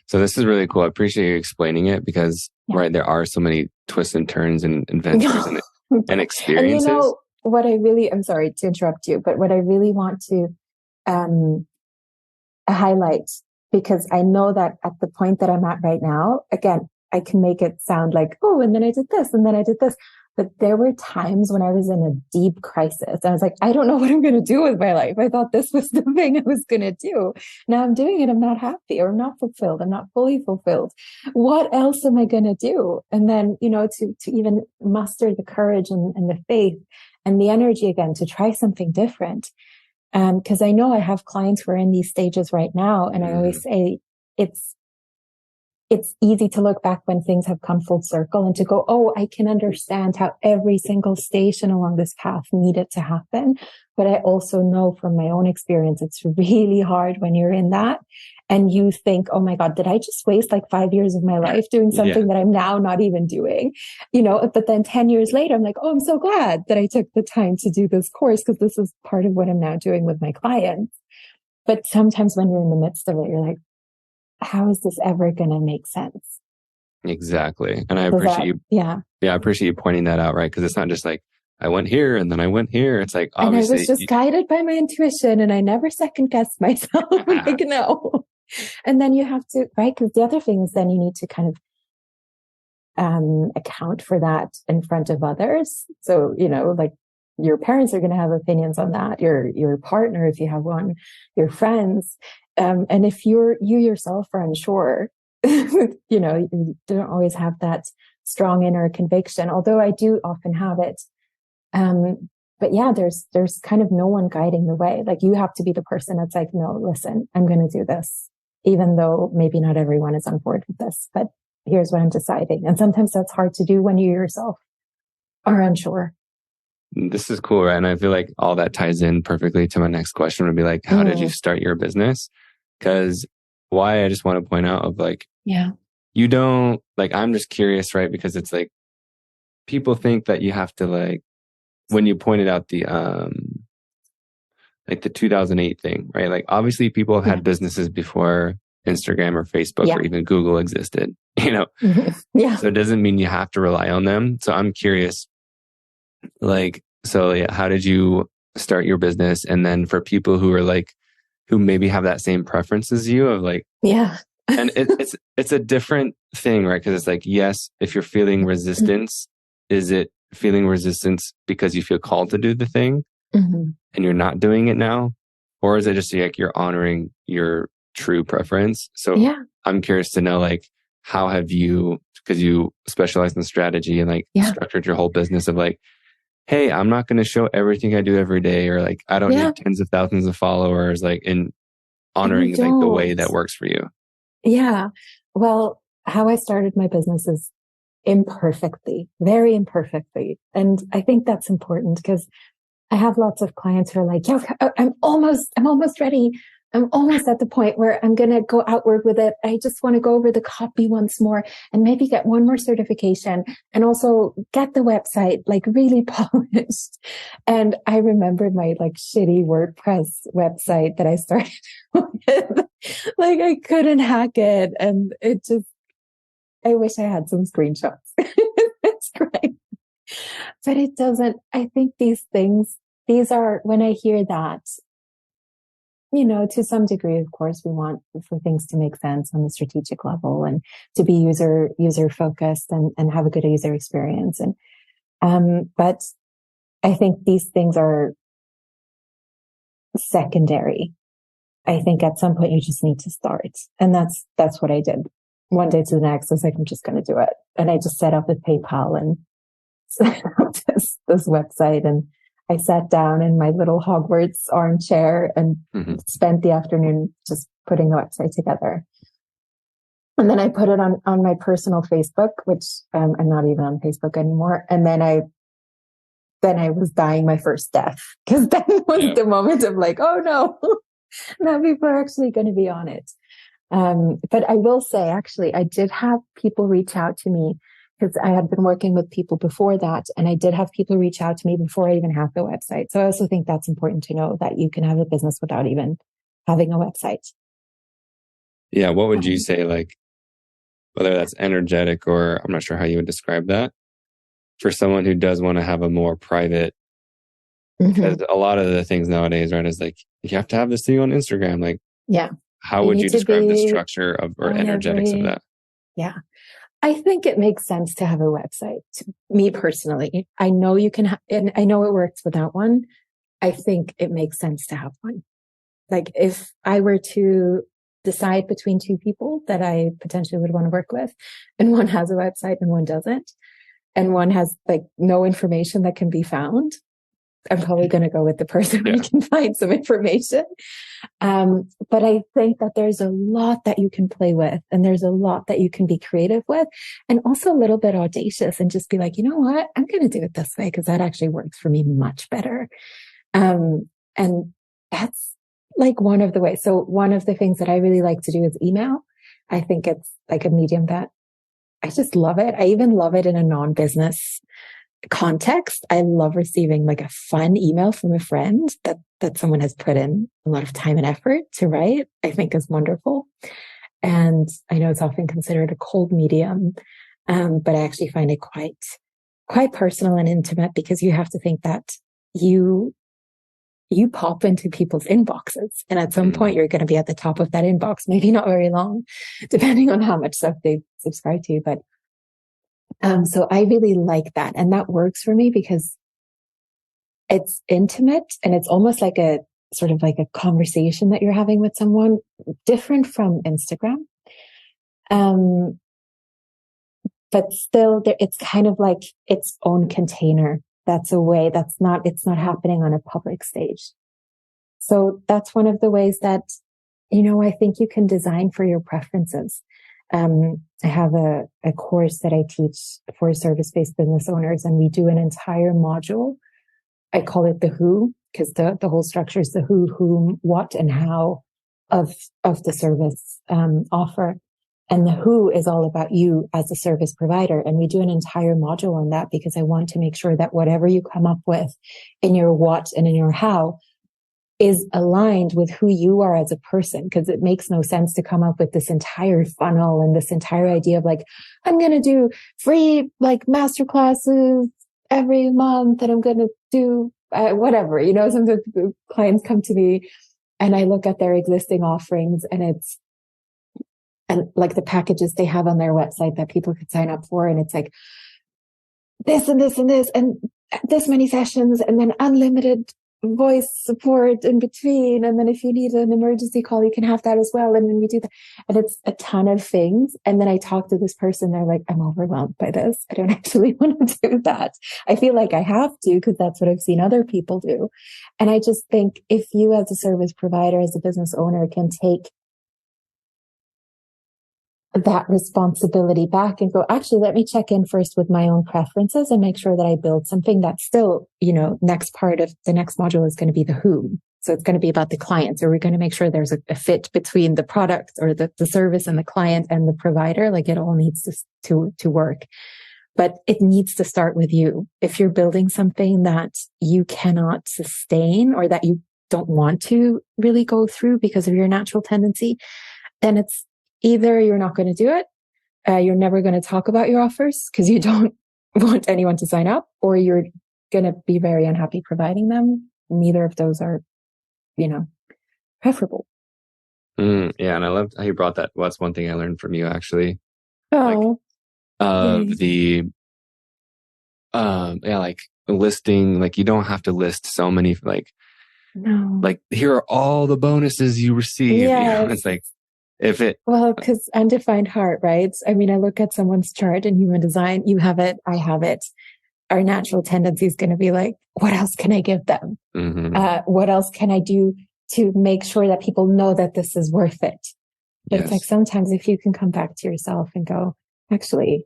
So this is really cool. I appreciate you explaining it because, right, there are so many twists and turns and adventures and experiences. And I'm sorry to interrupt you, but what I really want to highlight, because I know that at the point that I'm at right now, again, I can make it sound like, oh, and then I did this, and then I did this. But there were times when I was in a deep crisis. I was like, I don't know what I'm going to do with my life. I thought this was the thing I was going to do. Now I'm doing it. I'm not happy or I'm not fulfilled. I'm not fully fulfilled. What else am I going to do? And then, to even muster the courage and the faith and the energy again to try something different. Because I know I have clients who are in these stages right now. And I always say it's easy to look back when things have come full circle and to go, oh, I can understand how every single station along this path needed to happen. But I also know from my own experience, it's really hard when you're in that and you think, oh my God, did I just waste like 5 years of my life doing something that I'm now not even doing? But then 10 years later, I'm like, oh, I'm so glad that I took the time to do this course because this is part of what I'm now doing with my clients. But sometimes when you're in the midst of it, you're like, how is this ever going to make sense? Exactly. And I appreciate you. Yeah, I appreciate you pointing that out, right? Because it's not just like, I went here and then I went here. It's like, obviously. And I was just guided by my intuition and I never second guessed myself. Like, no. And then you have to, right? Because the other thing is then you need to kind of account for that in front of others. So, like your parents are going to have opinions on that, your partner, if you have one, your friends. And if you yourself are unsure, you don't always have that strong inner conviction, although I do often have it. But yeah, there's kind of no one guiding the way. Like you have to be the person that's like, no, listen, I'm going to do this, even though maybe not everyone is on board with this, but here's what I'm deciding. And sometimes that's hard to do when you yourself are unsure. This is cool, right? And I feel like all that ties in perfectly to my next question would be like, how did you start your business? Because why I just want to point out of like, you don't like, I'm just curious, right? Because it's like, people think that you have to like, when you pointed out the, like the 2008 thing, right? Like obviously people have had businesses before Instagram or Facebook or even Google existed, So it doesn't mean you have to rely on them. So I'm curious, like, how did you start your business? And then for people who are like, who maybe have that same preference as you of like, and it's a different thing, right? Because it's like, yes, if you're feeling resistance, is it feeling resistance because you feel called to do the thing and you're not doing it now? Or is it just like you're honoring your true preference? So I'm curious to know, like, how have you, because you specialize in strategy and like structured your whole business of like, hey, I'm not going to show everything I do every day, or like, I don't need tens of thousands of followers, like in honoring like the way that works for you. Yeah. Well, how I started my business is imperfectly, very imperfectly. And I think that's important because I have lots of clients who are like, yeah, I'm almost ready. I'm almost at the point where I'm going to go outward with it. I just want to go over the copy once more and maybe get one more certification and also get the website like really polished. And I remember my like shitty WordPress website that I started with. Like I couldn't hack it. And it just, I wish I had some screenshots. It's great. But it doesn't, I think these are, when I hear that, to some degree, of course, we want for things to make sense on the strategic level and to be user focused and have a good user experience. And, but I think these things are secondary. I think at some point you just need to start. And that's what I did. One day to the next, I was like, I'm just going to do it. And I just set up with PayPal and set up this website. And I sat down in my little Hogwarts armchair and spent the afternoon just putting the website together. And then I put it on my personal Facebook, which I'm not even on Facebook anymore. And then I was dying my first death because then was the moment of like, oh no, now people are actually going to be on it. But I will say, actually, I did have people reach out to me because I had been working with people before that. And I did have people reach out to me before I even had the website. So I also think that's important to know that you can have a business without even having a website. Yeah. What would you say, like, whether that's energetic or I'm not sure how you would describe that for someone who does want to have a more private, because a lot of the things nowadays, right, is like, you have to have this thing on Instagram. Like, how would you describe the structure of or energetics of that? Yeah. I think it makes sense to have a website. Me personally, I know you can, and I know it works without one. I think it makes sense to have one. Like if I were to decide between two people that I potentially would want to work with, and one has a website and one doesn't, and one has like no information that can be found, I'm probably going to go with the person who can find some information. But I think that there's a lot that you can play with and there's a lot that you can be creative with and also a little bit audacious and just be like, you know what? I'm going to do it this way because that actually works for me much better. And that's like one of the ways. So one of the things that I really like to do is email. I think it's like a medium that I just love it. I even love it in a non-business context. I love receiving like a fun email from a friend that someone has put in a lot of time and effort to write. I think is wonderful. And I know it's often considered a cold medium, but I actually find it quite personal and intimate because you have to think that you pop into people's inboxes. And at some point, you're going to be at the top of that inbox, maybe not very long, depending on how much stuff they subscribe to. But so I really like that. And that works for me because it's intimate and it's almost like a sort of like a conversation that you're having with someone different from Instagram. But still it's kind of like its own container. That's a way it's not happening on a public stage. So that's one of the ways that, I think you can design for your preferences. I have a course that I teach for service-based business owners, and we do an entire module. I call it the who, because the whole structure is the who, whom, what, and how of the service offer. And the who is all about you as a service provider. And we do an entire module on that because I want to make sure that whatever you come up with in your what and in your how is aligned with who you are as a person. Because it makes no sense to come up with this entire funnel and this entire idea of like, I'm going to do free like masterclasses every month and I'm going to do whatever, some of the clients come to me and I look at their existing offerings and like the packages they have on their website that people could sign up for. And it's like this and this and this and this many sessions and then unlimited voice support in between. And then if you need an emergency call, you can have that as well. And then we do that. And it's a ton of things. And then I talk to this person. They're like, I'm overwhelmed by this. I don't actually want to do that. I feel like I have to because that's what I've seen other people do. And I just think if you as a service provider, as a business owner can take that responsibility back and go, actually, let me check in first with my own preferences and make sure that I build something that's still, next part of the next module is going to be the who. So it's going to be about the client. So we're going to make sure there's a fit between the product or the service and the client and the provider. Like it all needs to work, but it needs to start with you. If you're building something that you cannot sustain or that you don't want to really go through because of your natural tendency, then it's either you're not going to do it, you're never going to talk about your offers because you don't want anyone to sign up, or you're going to be very unhappy providing them. Neither of those are, preferable. Yeah, and I loved how you brought that. Well, that's one thing I learned from you, actually. Oh, like listing, like you don't have to list so many, like, no, like here are all the bonuses you receive. Yes. It's like, because undefined heart, right? I mean, I look at someone's chart in human design, you have it, I have it. Our natural tendency is going to be like, what else can I give them? Mm-hmm. What else can I do to make sure that people know that this is worth it? But It's like sometimes if you can come back to yourself and go, actually,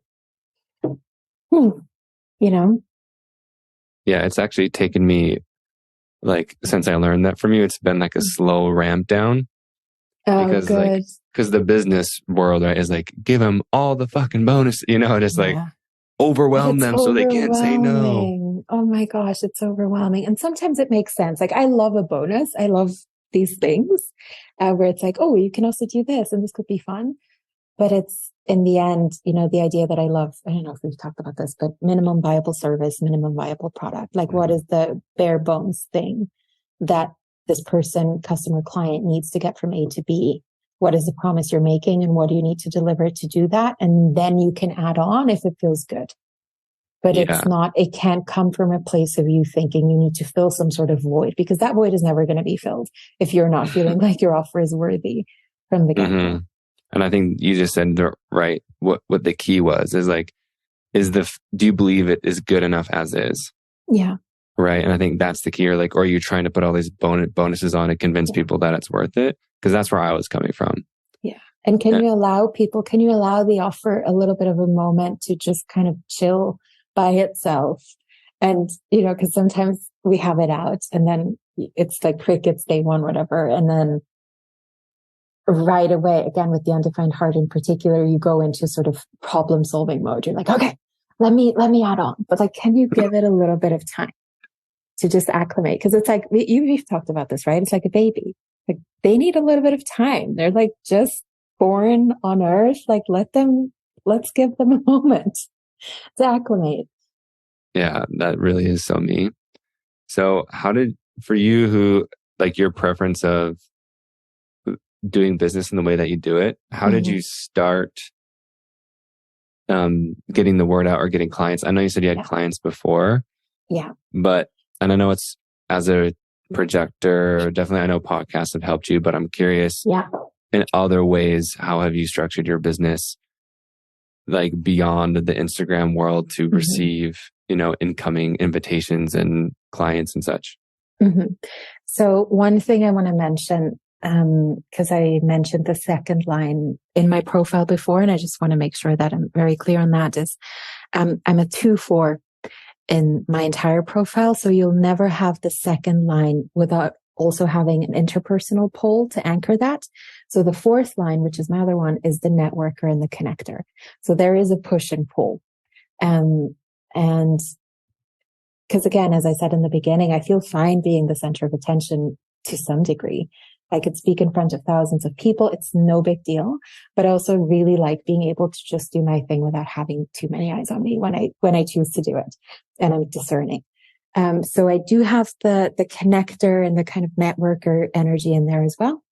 Yeah, it's actually taken me, like, since I learned that from you, it's been like a slow ramp down. Because the business world, right, is like, give them all the fucking bonus, just like overwhelm them so they can't say no. Oh my gosh, it's overwhelming. And sometimes it makes sense. Like I love a bonus. I love these things where it's like, oh, you can also do this and this could be fun. But it's in the end, the idea that I love, I don't know if we've talked about this, but minimum viable service, minimum viable product. Like what is the bare bones thing that this person, customer, client needs to get from A to B? What is the promise you're making and what do you need to deliver to do that? And then you can add on if it feels good. But it can't come from a place of you thinking you need to fill some sort of void because that void is never going to be filled if you're not feeling like your offer is worthy from the get-go. Mm-hmm. And I think you just said right. What the key was is like, do you believe it is good enough as is? Yeah. Right. And I think that's the key. Or you're trying to put all these bonuses on to convince people that it's worth it. Because that's where I was coming from. Yeah. And can you allow the offer a little bit of a moment to just kind of chill by itself? And, because sometimes we have it out and then it's like crickets day one, whatever. And then right away, again, with the undefined heart in particular, you go into sort of problem solving mode. You're like, okay, let me add on. But can you give it a little bit of time to just acclimate? Because it's like, we've talked about this, right? It's like a baby. They need a little bit of time. They're just born on earth. Let's give them a moment to acclimate. Yeah, that really is so me. So for you who your preference of doing business in the way that you do it, how did you start getting the word out or getting clients? I know you said you had clients before. Yeah. And I know it's as a projector, definitely I know podcasts have helped you, but I'm curious in other ways, how have you structured your business beyond the Instagram world to receive, incoming invitations and clients and such? Mm-hmm. So one thing I want to mention, because I mentioned the second line in my profile before, and I just want to make sure that I'm very clear on that, is I'm a 2-4 in my entire profile. So you'll never have the second line without also having an interpersonal pole to anchor that. So the fourth line, which is my other one, is the networker and the connector. So there is a push and pull. And because again, as I said in the beginning, I feel fine being the center of attention to some degree. I could speak in front of thousands of people. It's no big deal, but I also really like being able to just do my thing without having too many eyes on me when I choose to do it, and I'm discerning. So I do have the connector and the kind of networker energy in there as well.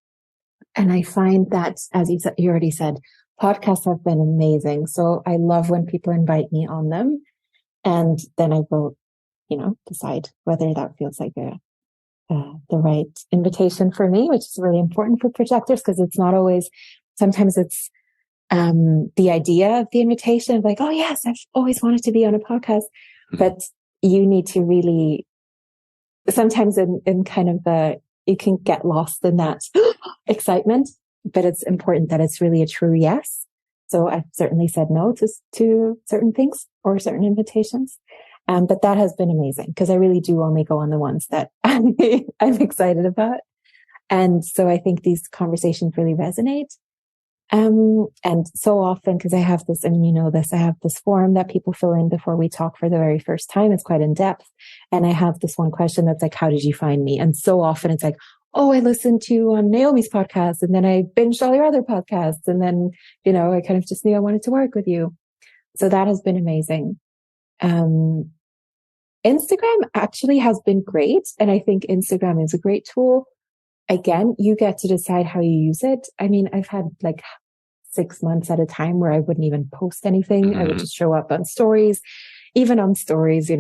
And I find that, as you already said, podcasts have been amazing. So I love when people invite me on them, and then I will, decide whether that feels like the right invitation for me, which is really important for projectors, because it's not always, sometimes it's the idea of the invitation, oh yes, I've always wanted to be on a podcast, but you need to really, sometimes in kind of you can get lost in that excitement, but it's important that it's really a true yes. So I've certainly said no to certain things or certain invitations. But that has been amazing, because I really do only go on the ones that I'm excited about. And so I think these conversations really resonate. And so often, because I have this, and I have this form that people fill in before we talk for the very first time. It's quite in depth. And I have this one question that's how did you find me? And so often it's oh, I listened to on Naomi's podcast, and then I binged all your other podcasts. And then, I kind of just knew I wanted to work with you. So that has been amazing. Instagram actually has been great. And I think Instagram is a great tool. Again, you get to decide how you use it. I mean, I've had 6 months at a time where I wouldn't even post anything. I would just show up on stories, even on stories, I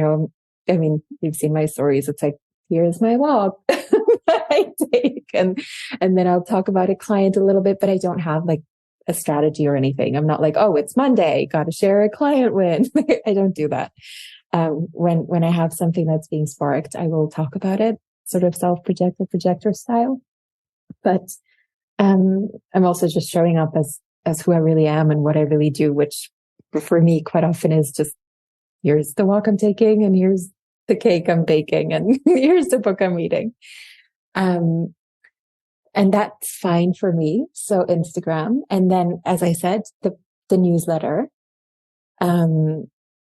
mean, you've seen my stories. It's here's my walk that I take. And then I'll talk about a client a little bit, but I don't have a strategy or anything. I'm not oh, it's Monday, got to share a client win. I don't do that. When I have something that's being sparked, I will talk about it, sort of projector style. But I'm also just showing up as who I really am and what I really do, which for me quite often is just, here's the walk I'm taking, and here's the cake I'm baking, and here's the book I'm reading. And that's fine for me. So Instagram, and then, as I said, the newsletter.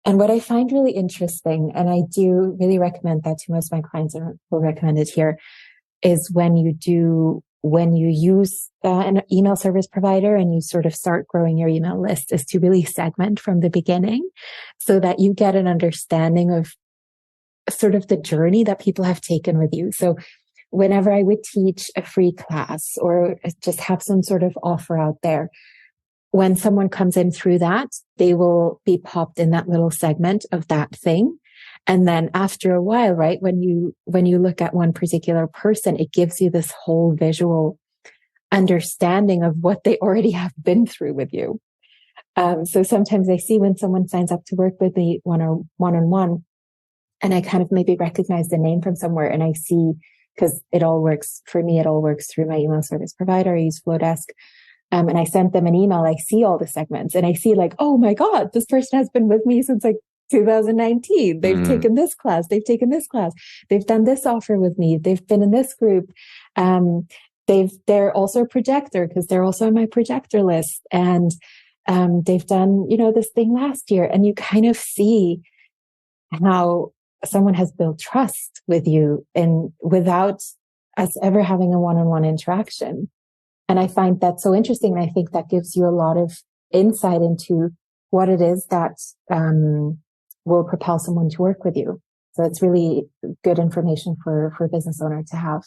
And what I find really interesting, and I do really recommend that to most of my clients, and will recommend it here, is when you use an email service provider and you sort of start growing your email list, is to really segment from the beginning so that you get an understanding of sort of the journey that people have taken with you. So whenever I would teach a free class or just have some sort of offer out there, when someone comes in through that, they will be popped in that little segment of that thing. And then after a while, right, when you look at one particular person, it gives you this whole visual understanding of what they already have been through with you. So sometimes I see when someone signs up to work with me one-on-one, and I kind of maybe recognize the name from somewhere, and I see, because it all works for me, it all works through my email service provider. I use Flowdesk. And I sent them an email. I see all the segments and I see like, oh my God, this person has been with me since like 2019. They've taken this class. They've taken this class. They've done this offer with me. They've been in this group. They're also a projector because they're also on my projector list. And, they've done, this thing last year. And you kind of see how someone has built trust with you and without us ever having a one-on-one interaction. And I find that so interesting. And I think that gives you a lot of insight into what it is that will propel someone to work with you. So it's really good information for a business owner to have.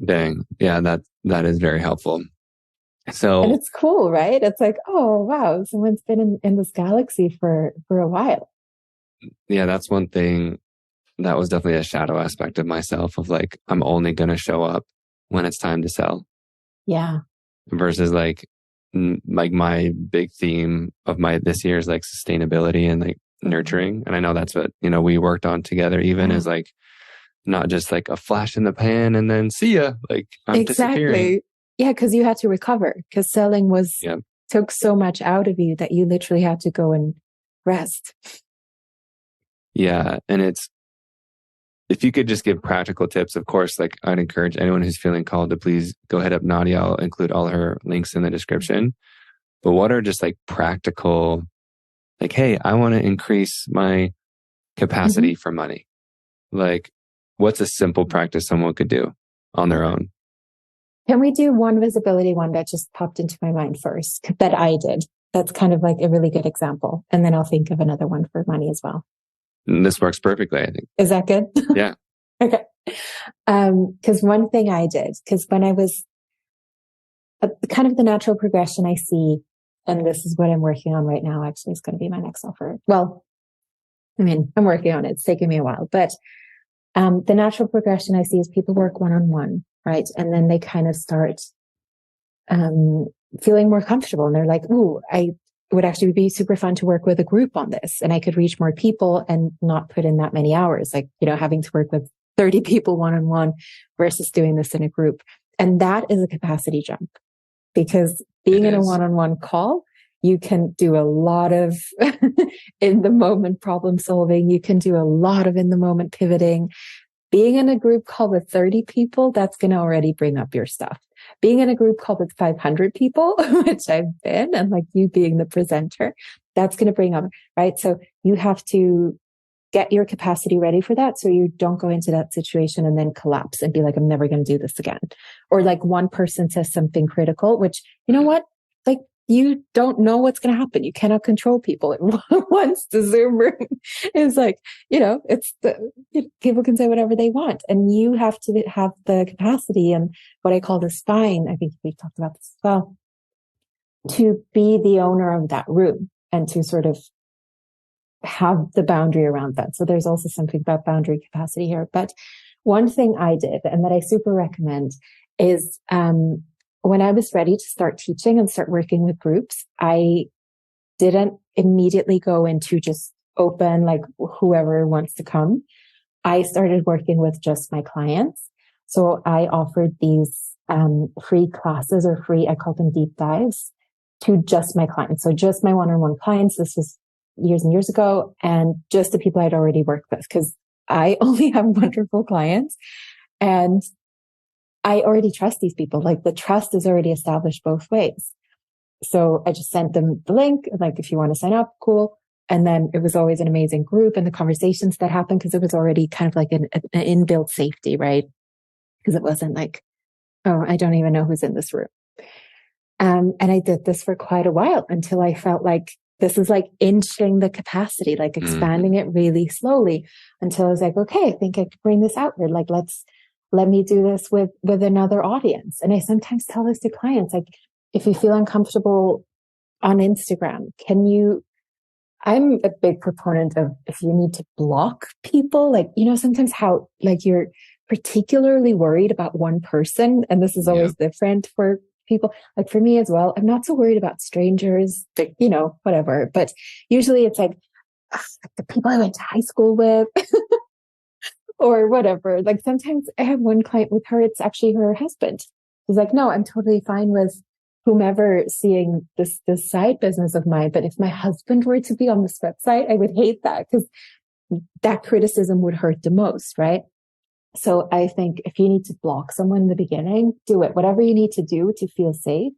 Dang. Yeah, that is very helpful. So, and it's cool, right? It's like, oh, wow, someone's been in this galaxy for a while. Yeah, that's one thing that was definitely a shadow aspect of myself of like, I'm only going to show up when it's time to sell. Yeah. Versus like my big theme of this year is like sustainability and like nurturing. And I know that's what, we worked on together even is like, not just like a flash in the pan and then see ya. Like I'm disappearing. Yeah. Cause you had to recover because selling took so much out of you that you literally had to go and rest. Yeah. And if you could just give practical tips, of course, like I'd encourage anyone who's feeling called to please go hit up Nadia. I'll include all her links in the description. But what are just like practical, like, hey, I want to increase my capacity for money. Like, what's a simple practice someone could do on their own? Can we do one visibility one that just popped into my mind first that I did? That's kind of like a really good example. And then I'll think of another one for money as well. And this works perfectly, I think. Is that good? Yeah. Okay. Because one thing I did, because when I was kind of the natural progression I see, and this is what I'm working on right now, actually, it's going to be my next offer. Well, I mean, I'm working on it. It's taking me a while, but the natural progression I see is people work one-on-one, right? And then they kind of start feeling more comfortable. And they're like, ooh, I would actually be super fun to work with a group on this. And I could reach more people and not put in that many hours, like, having to work with 30 people one-on-one versus doing this in a group. And that is a capacity jump because being in a one-on-one call, you can do a lot of in the moment problem solving. You can do a lot of in the moment pivoting. Being in a group call with 30 people, that's going to already bring up your stuff. Being in a group call with 500 people, which I've been, and like you being the presenter, that's going to bring up, right? So you have to get your capacity ready for that. So you don't go into that situation and then collapse and be like, I'm never going to do this again. Or like one person says something critical, which, you know what? Like, you don't know what's going to happen. You cannot control people. Once the Zoom room is like, people can say whatever they want, and you have to have the capacity and what I call the spine. I think we've talked about this as well, to be the owner of that room and to sort of have the boundary around that. So there's also something about boundary capacity here. But one thing I did and that I super recommend is, when I was ready to start teaching and start working with groups, I didn't immediately go into just open, like whoever wants to come. I started working with just my clients. So I offered these free classes or I call them deep dives to just my clients. So just my one-on-one clients. This was years and years ago, and just the people I'd already worked with, because I only have wonderful clients. And I already trust these people. Like the trust is already established both ways. So I just sent them the link, like, if you want to sign up, cool. And then it was always an amazing group and the conversations that happened, because it was already kind of like an inbuilt safety, right? Because it wasn't like, oh, I don't even know who's in this room. And I did this for quite a while until I felt like this is like inching the capacity, like expanding it really slowly, until I was like, okay, I think I could bring this outward. Like, let me do this with another audience. And I sometimes tell this to clients, like, if you feel uncomfortable on Instagram, I'm a big proponent of, if you need to block people, like, sometimes how, like, you're particularly worried about one person, and this is always different for people. Like for me as well, I'm not so worried about strangers, like, whatever. But usually it's like, the people I went to high school with or whatever. Like sometimes I have one client with her, it's actually her husband. She's like, no, I'm totally fine with whomever seeing this side business of mine. But if my husband were to be on this website, I would hate that because that criticism would hurt the most, right? So I think if you need to block someone in the beginning, do it. Whatever you need to do to feel safe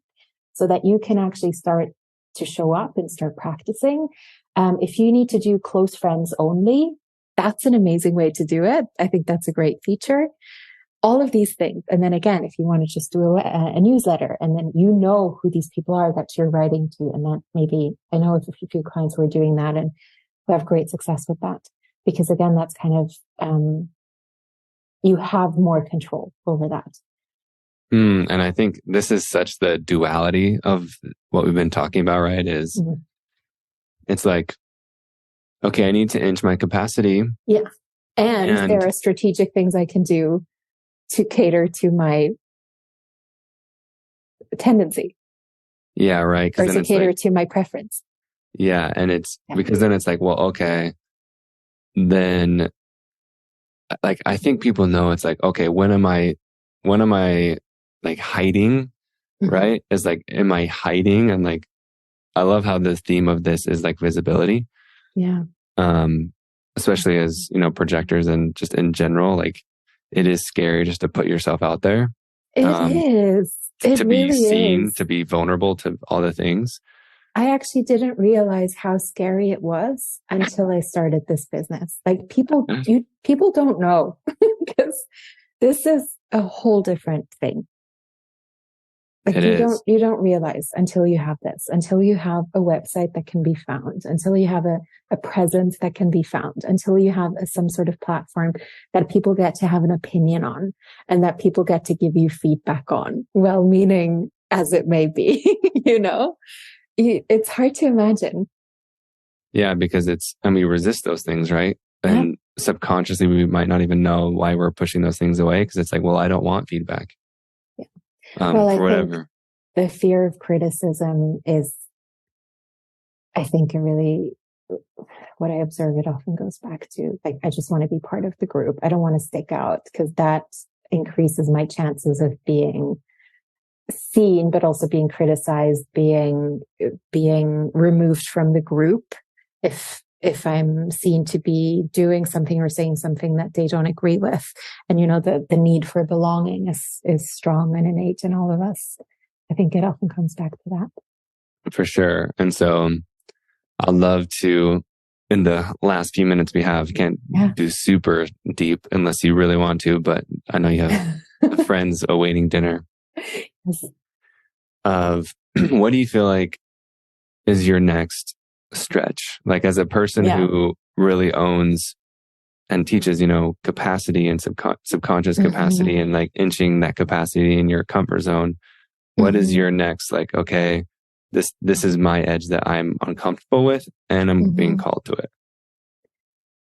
so that you can actually start to show up and start practicing. If you need to do close friends only, that's an amazing way to do it. I think that's a great feature. All of these things. And then again, if you want to just do a newsletter and then you know who these people are that you're writing to, and that maybe I know of a few clients who are doing that and who have great success with that. Because again, that's kind of, you have more control over that. And I think this is such the duality of what we've been talking about, right? Is it's like, okay, I need to inch my capacity. Yeah. And there are strategic things I can do to cater to my tendency. Yeah, right. Or to cater to my preference. Yeah. And it's because then it's like, well, okay, then like, I think people know it's like, okay, when am I like hiding? Right? It's like, am I hiding? And like, I love how the theme of this is like visibility. Yeah. Especially as, projectors and just in general, like it is scary just to put yourself out there. It is. It to really be seen, is. to be vulnerable to all the things. I actually didn't realize how scary it was until I started this business. Like people don't know because this is a whole different thing. Like you don't realize until you have this, until you have a website that can be found, until you have a presence that can be found, until you have some sort of platform that people get to have an opinion on and that people get to give you feedback on, well-meaning as it may be, it's hard to imagine. Yeah, because we resist those things, right? And subconsciously, we might not even know why we're pushing those things away because it's like, well, I don't want feedback. Well, for whatever. The fear of criticism is, I think, what I observe, it often goes back to, like, I just want to be part of the group. I don't want to stick out because that increases my chances of being seen, but also being criticized, being removed from the group. If I'm seen to be doing something or saying something that they don't agree with. And, the need for belonging is strong and innate in all of us. I think it often comes back to that. For sure. And so I'd love to, in the last few minutes we have, can't do super deep unless you really want to, but I know you have friends awaiting dinner. Yes. What do you feel like is your next stretch? Like as a person who really owns and teaches, capacity and subconscious capacity and like inching that capacity in your comfort zone. What is your next, like, okay, this is my edge that I'm uncomfortable with and I'm being called to it?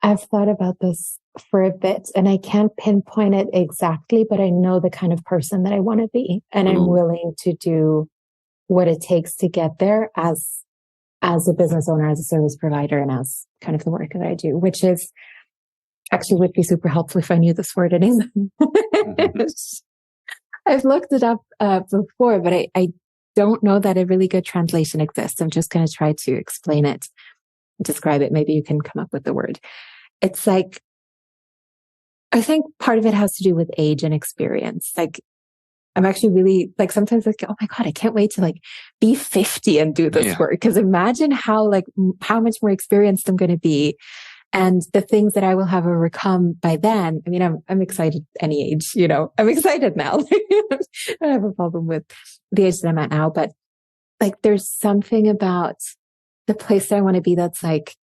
I've thought about this for a bit and I can't pinpoint it exactly, but I know the kind of person that I want to be. And I'm willing to do what it takes to get there as a business owner, as a service provider, and as kind of the work that I do, which is actually would be super helpful if I knew this word in English. I've looked it up before, but I don't know that a really good translation exists. I'm just going to try to explain it, describe it. Maybe you can come up with the word. It's like, I think part of it has to do with age and experience. Like, I'm actually really, like, sometimes like, oh my God, I can't wait to like be 50 and do this work. Cause imagine how much more experienced I'm going to be and the things that I will have overcome by then. I mean, I'm excited any age, I'm excited now. I don't have a problem with the age that I'm at now, but like, there's something about the place that I want to be that's like,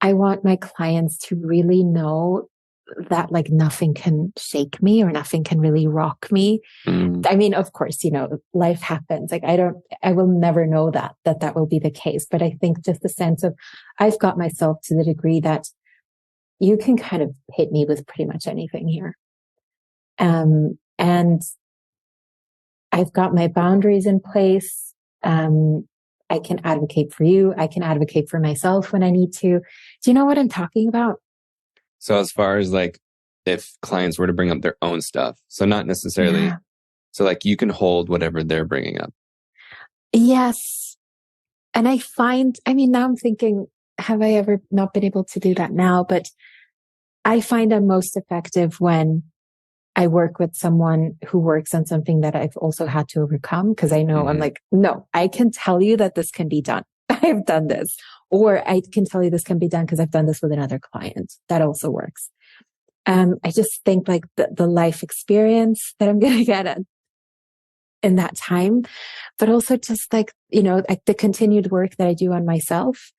I want my clients to really know that like nothing can shake me or nothing can really rock me. I mean, of course, life happens. Like I will never know that will be the case. But I think just the sense of I've got myself to the degree that you can kind of hit me with pretty much anything here. And I've got my boundaries in place. I can advocate for you. I can advocate for myself when I need to. Do you know what I'm talking about? So as far as like, if clients were to bring up their own stuff, so not necessarily, Yeah. so like you can hold whatever they're bringing up. Yes. And I find, I mean, now I'm thinking, have I ever not been able to do that now? But I find I'm most effective when I work with someone who works on something that I've also had to overcome, because I know I'm like, no, I can tell you that this can be done. I've done this. Or I can tell you this can be done because I've done this with another client. That also works. I just think like the life experience that I'm going to get in that time, but also just like, like the continued work that I do on myself,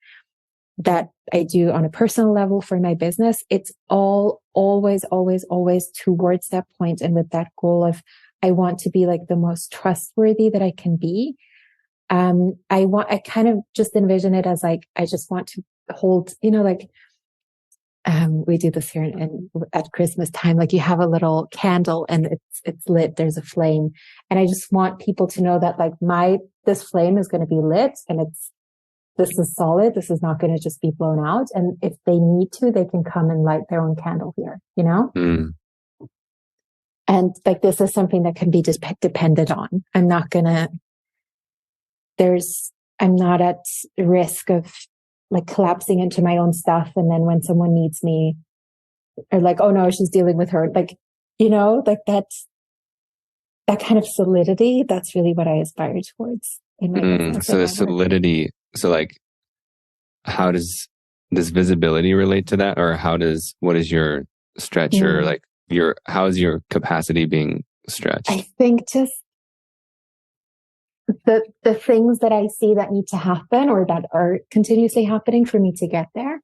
that I do on a personal level for my business. It's all always towards that point, and with that goal of, I want to be like the most trustworthy that I can be. I kind of just envision it as like, I just want to hold, like, we do this here at Christmas time, like you have a little candle and it's lit, there's a flame. And I just want people to know that like this flame is going to be lit, and this is solid. This is not going to just be blown out. And if they need to, they can come and light their own candle here, And like, this is something that can be just depended on. I'm not at risk of like collapsing into my own stuff. And then when someone needs me, or like, oh no, she's dealing with her, like, like that kind of solidity. That's really what I aspire towards in my business. So the solidity, so like, how does visibility relate to that? Or what is your stretch, or like how is your capacity being stretched? I think just the things that I see that need to happen, or that are continuously happening for me to get there,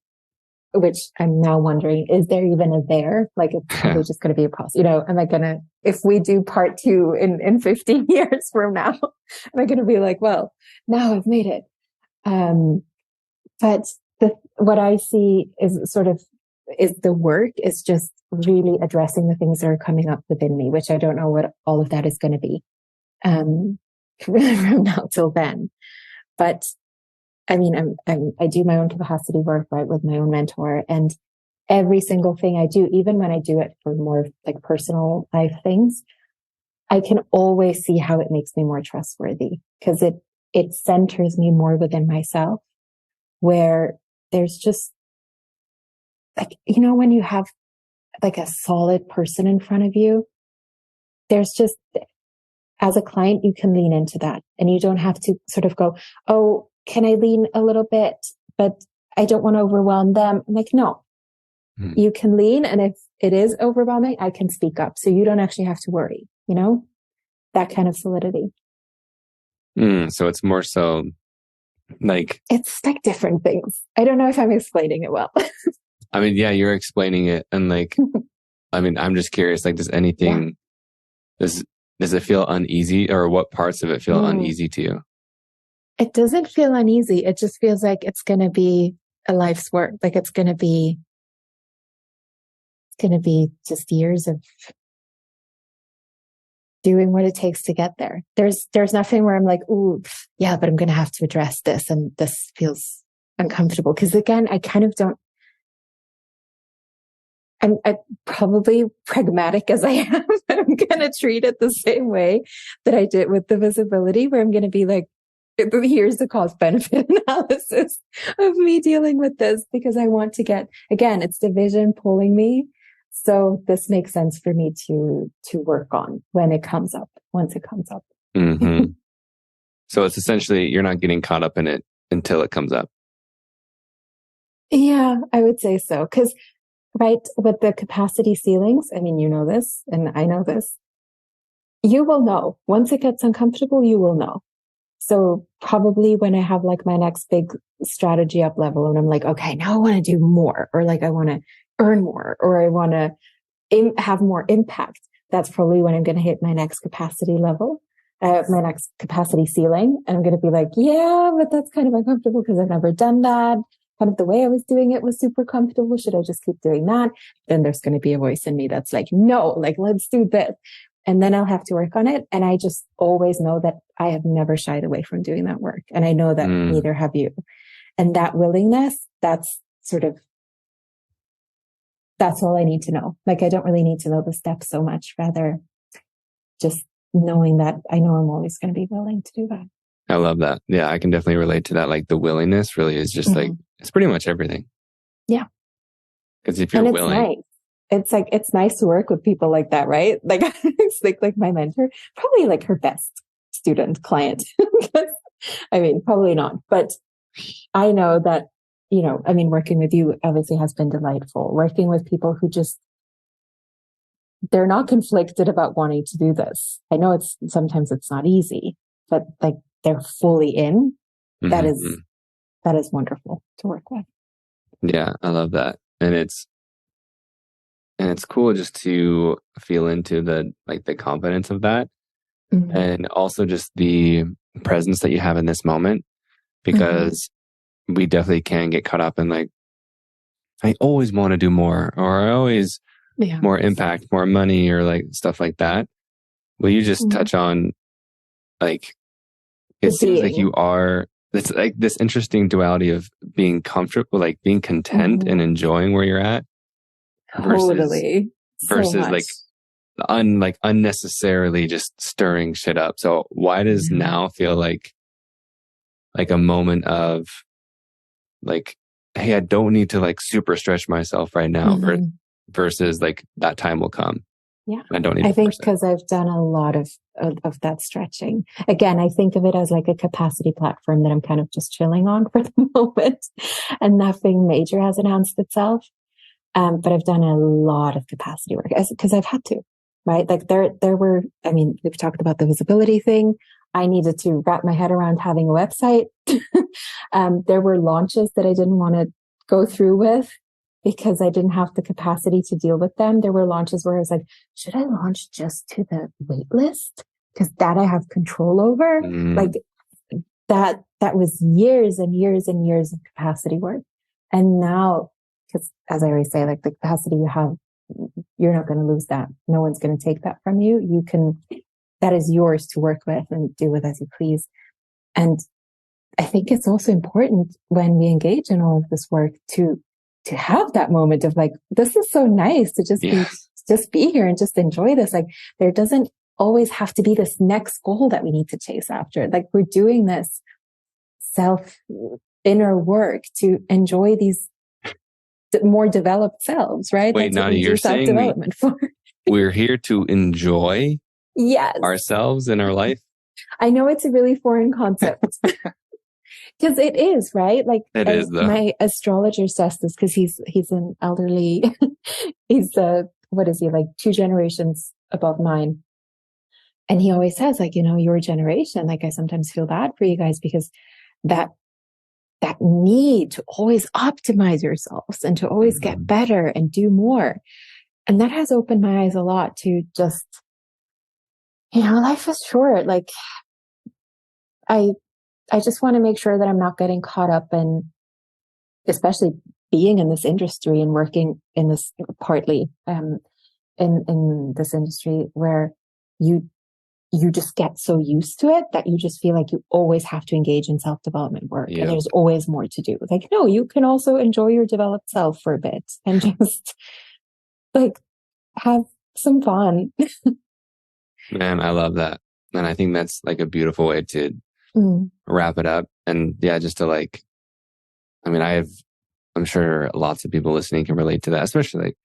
which I'm now wondering, is there even a there? Like, it's probably just going to be a process. Am I going to, if we do part 2 in 15 years from now, am I going to be like, well, now I've made it? But what I see is the work is just really addressing the things that are coming up within me, which I don't know what all of that is going to be. From now till then. But I mean, I do my own capacity work, right, with my own mentor, and every single thing I do, even when I do it for more like personal life things, I can always see how it makes me more trustworthy, because it centers me more within myself, where there's just like, when you have like a solid person in front of you, there's just, as a client, you can lean into that, and you don't have to sort of go, oh, can I lean a little bit, but I don't want to overwhelm them. I'm like, no, you can lean. And if it is overwhelming, I can speak up. So you don't actually have to worry, that kind of solidity. So it's more so like, it's like different things. I don't know if I'm explaining it well. I mean, yeah, you're explaining it. And like, I mean, I'm just curious, like, does anything, does it feel uneasy, or what parts of it feel uneasy to you? It doesn't feel uneasy. It just feels like it's going to be a life's work. Like it's going to be just years of doing what it takes to get there. There's nothing where I'm like, ooh, yeah, but I'm going to have to address this, and this feels uncomfortable. Because again, I kind of don't, I'm probably pragmatic as I am. I'm going to treat it the same way that I did with the visibility, where I'm going to be like, here's the cost benefit analysis of me dealing with this, because I want to get, again, it's the vision pulling me. So this makes sense for me to work on once it comes up. So it's essentially, you're not getting caught up in it until it comes up. Yeah, I would say so. Because right, with the capacity ceilings, I mean, you know this, and I know this, you will know. Once it gets uncomfortable, you will know. So probably when I have like my next big strategy up level, and I'm like, okay, now I want to do more, or like I want to earn more, or I want to have more impact. That's probably when I'm going to hit my next capacity level, my next capacity ceiling. And I'm going to be like, yeah, but that's kind of uncomfortable because I've never done that. Kind of the way I was doing it was super comfortable. Should I just keep doing that? Then there's going to be a voice in me that's like, no, like, let's do this. and then I'll have to work on it. And I just always know that I have never shied away from doing that work. And I know that neither have you. And that willingness, that's all I need to know. Like, I don't really need to know the steps so much, rather just knowing that I know I'm always going to be willing to do that. I love that. Yeah, I can definitely relate to that. Like, the willingness really is just like, it's pretty much everything. Yeah. Because if you're willing. Nice. It's like, it's nice to work with people like that, right? Like, it's like my mentor, probably like her best student client. I mean, probably not, but I know that, you know, I mean, working with you obviously has been delightful. Working with people who just, they're not conflicted about wanting to do this. I know sometimes it's not easy, but like, they're fully in. That is wonderful to work with. Yeah, I love that. And it's cool just to feel into the confidence of that. And also just the presence that you have in this moment, because we definitely can get caught up in like, I always want to do more, or I always more impact, more money, or like stuff like that. Will you just touch on like, it seems like you are, it's like this interesting duality of being comfortable, like being content and enjoying where you're at versus like unnecessarily just stirring shit up. So why does now feel like a moment of like, hey, I don't need to like super stretch myself right now versus like that time will come. Yeah. I don't need I think because I've done a lot of that stretching. Again, I think of it as like a capacity platform that I'm kind of just chilling on for the moment, and nothing major has announced itself. But I've done a lot of capacity work because I've had to, right? Like there were, I mean, we've talked about the visibility thing. I needed to wrap my head around having a website. There were launches that I didn't want to go through with because I didn't have the capacity to deal with them. There were launches where I was like, should I launch just to the wait list? Because that I have control over. Like that was years and years and years of capacity work. And now, because as I always say, like the capacity you have, you're not going to lose that. No one's going to take that from you. That is yours to work with and do with as you please. And I think it's also important when we engage in all of this work to have that moment of like, this is so nice to just be here and just enjoy this. Like, there doesn't always have to be this next goal that we need to chase after. Like, we're doing this inner work to enjoy these more developed selves, right? Wait, Nadia, you're saying we're here to enjoy ourselves in our life? I know it's a really foreign concept. Because it is, right? Like, it is, though. My astrologer says this because he's an elderly, he's what is he, like 2 generations above mine. And he always says, like, you know, your generation, like, I sometimes feel bad for you guys because that need to always optimize yourselves and to always get better and do more. And that has opened my eyes a lot to just, you know, life is short. Like, I just want to make sure that I'm not getting caught up in, especially being in this industry and working in this partly, in this industry where you just get so used to it that you just feel like you always have to engage in self-development work and there's always more to do. Like, no, you can also enjoy your developed self for a bit and just like have some fun. Man, I love that. And I think that's like a beautiful way to wrap it up. And yeah, just to like, I mean, I'm sure lots of people listening can relate to that, especially like,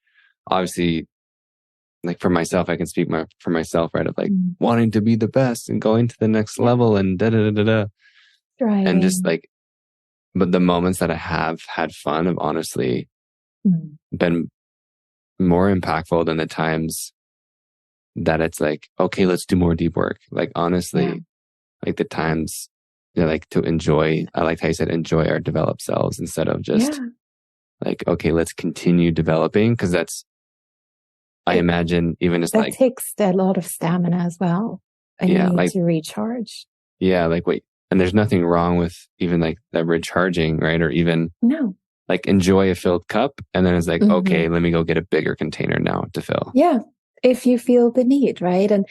obviously, like for myself, I can speak for myself, right? Of like wanting to be the best and going to the next level and Right. And just like, but the moments that I have had fun have honestly been more impactful than the times that it's like, okay, let's do more deep work. Like, honestly, like the times, you know, like to enjoy, I like how you said, enjoy our developed selves instead of just like, okay, let's continue developing. Cause I imagine even just that takes a lot of stamina as well. And you need to recharge. Yeah. Like, wait, and there's nothing wrong with even like that recharging, right? Or even like enjoy a filled cup. And then it's like, okay, let me go get a bigger container now to fill. Yeah. if you feel the need, right? And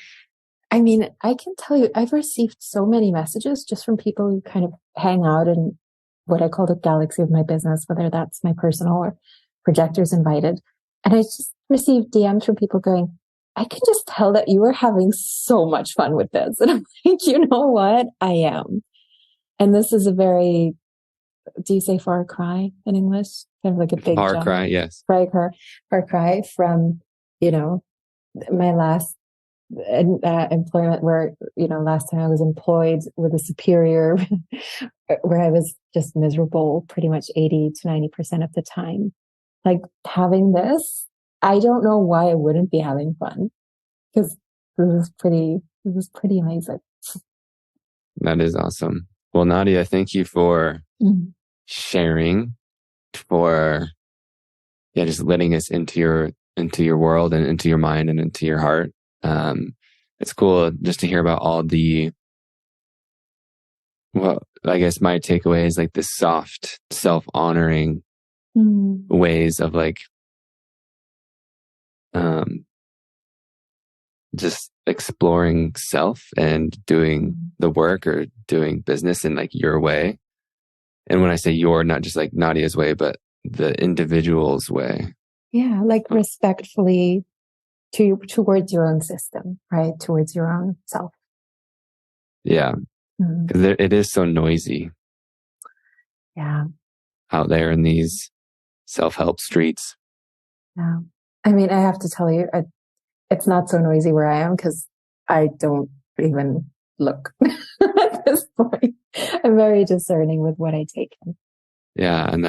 I mean, I can tell you, I've received so many messages just from people who kind of hang out in what I call the galaxy of my business, whether that's my personal or projectors invited. And I just received DMs from people going, I can just tell that you are having so much fun with this. And I'm like, you know what? I am. And this is a very, do you say far cry in English? Kind of like a big Far jump. cry, yes. Far cry from, you know, my last employment where, you know, last time I was employed with a superior where I was just miserable pretty much 80 to 90% of the time. Like having this, I don't know why I wouldn't be having fun because this was pretty amazing. That is awesome. Well, Nadia, thank you for sharing, for just letting us into your world and into your mind and into your heart. It's cool just to hear about all the, well, I guess my takeaway is like the soft, self-honoring ways of like, just exploring self and doing the work or doing business in like your way. And when I say your, not just like Nadia's way, but the individual's way. Yeah, like respectfully towards your own system, right? Towards your own self. Yeah. Because it is so noisy. Yeah. Out there in these self-help streets. Yeah. I mean, I have to tell you, it's not so noisy where I am because I don't even look at this point. I'm very discerning with what I take in. Yeah. And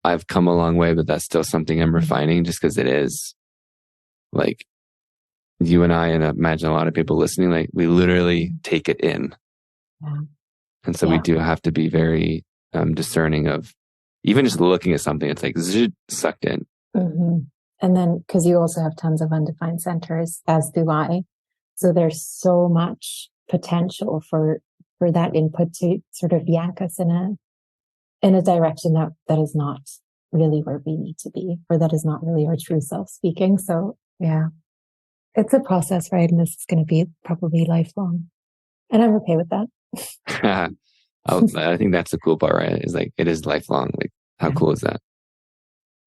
I've come a long way, but that's still something I'm refining just because it is like you and I, and I imagine a lot of people listening, like we literally take it in. Yeah. And so we do have to be very discerning of even just looking at something, it's like sucked in. Mm-hmm. And then, because you also have tons of undefined centers, as do I. So there's so much potential for that input to sort of yank us in a direction that is not really where we need to be, or that is not really our true self speaking. So yeah, it's a process, right? And this is going to be probably lifelong. And I'm okay with that. I think that's the cool part, right? Is like, it is lifelong. Like, how cool is that?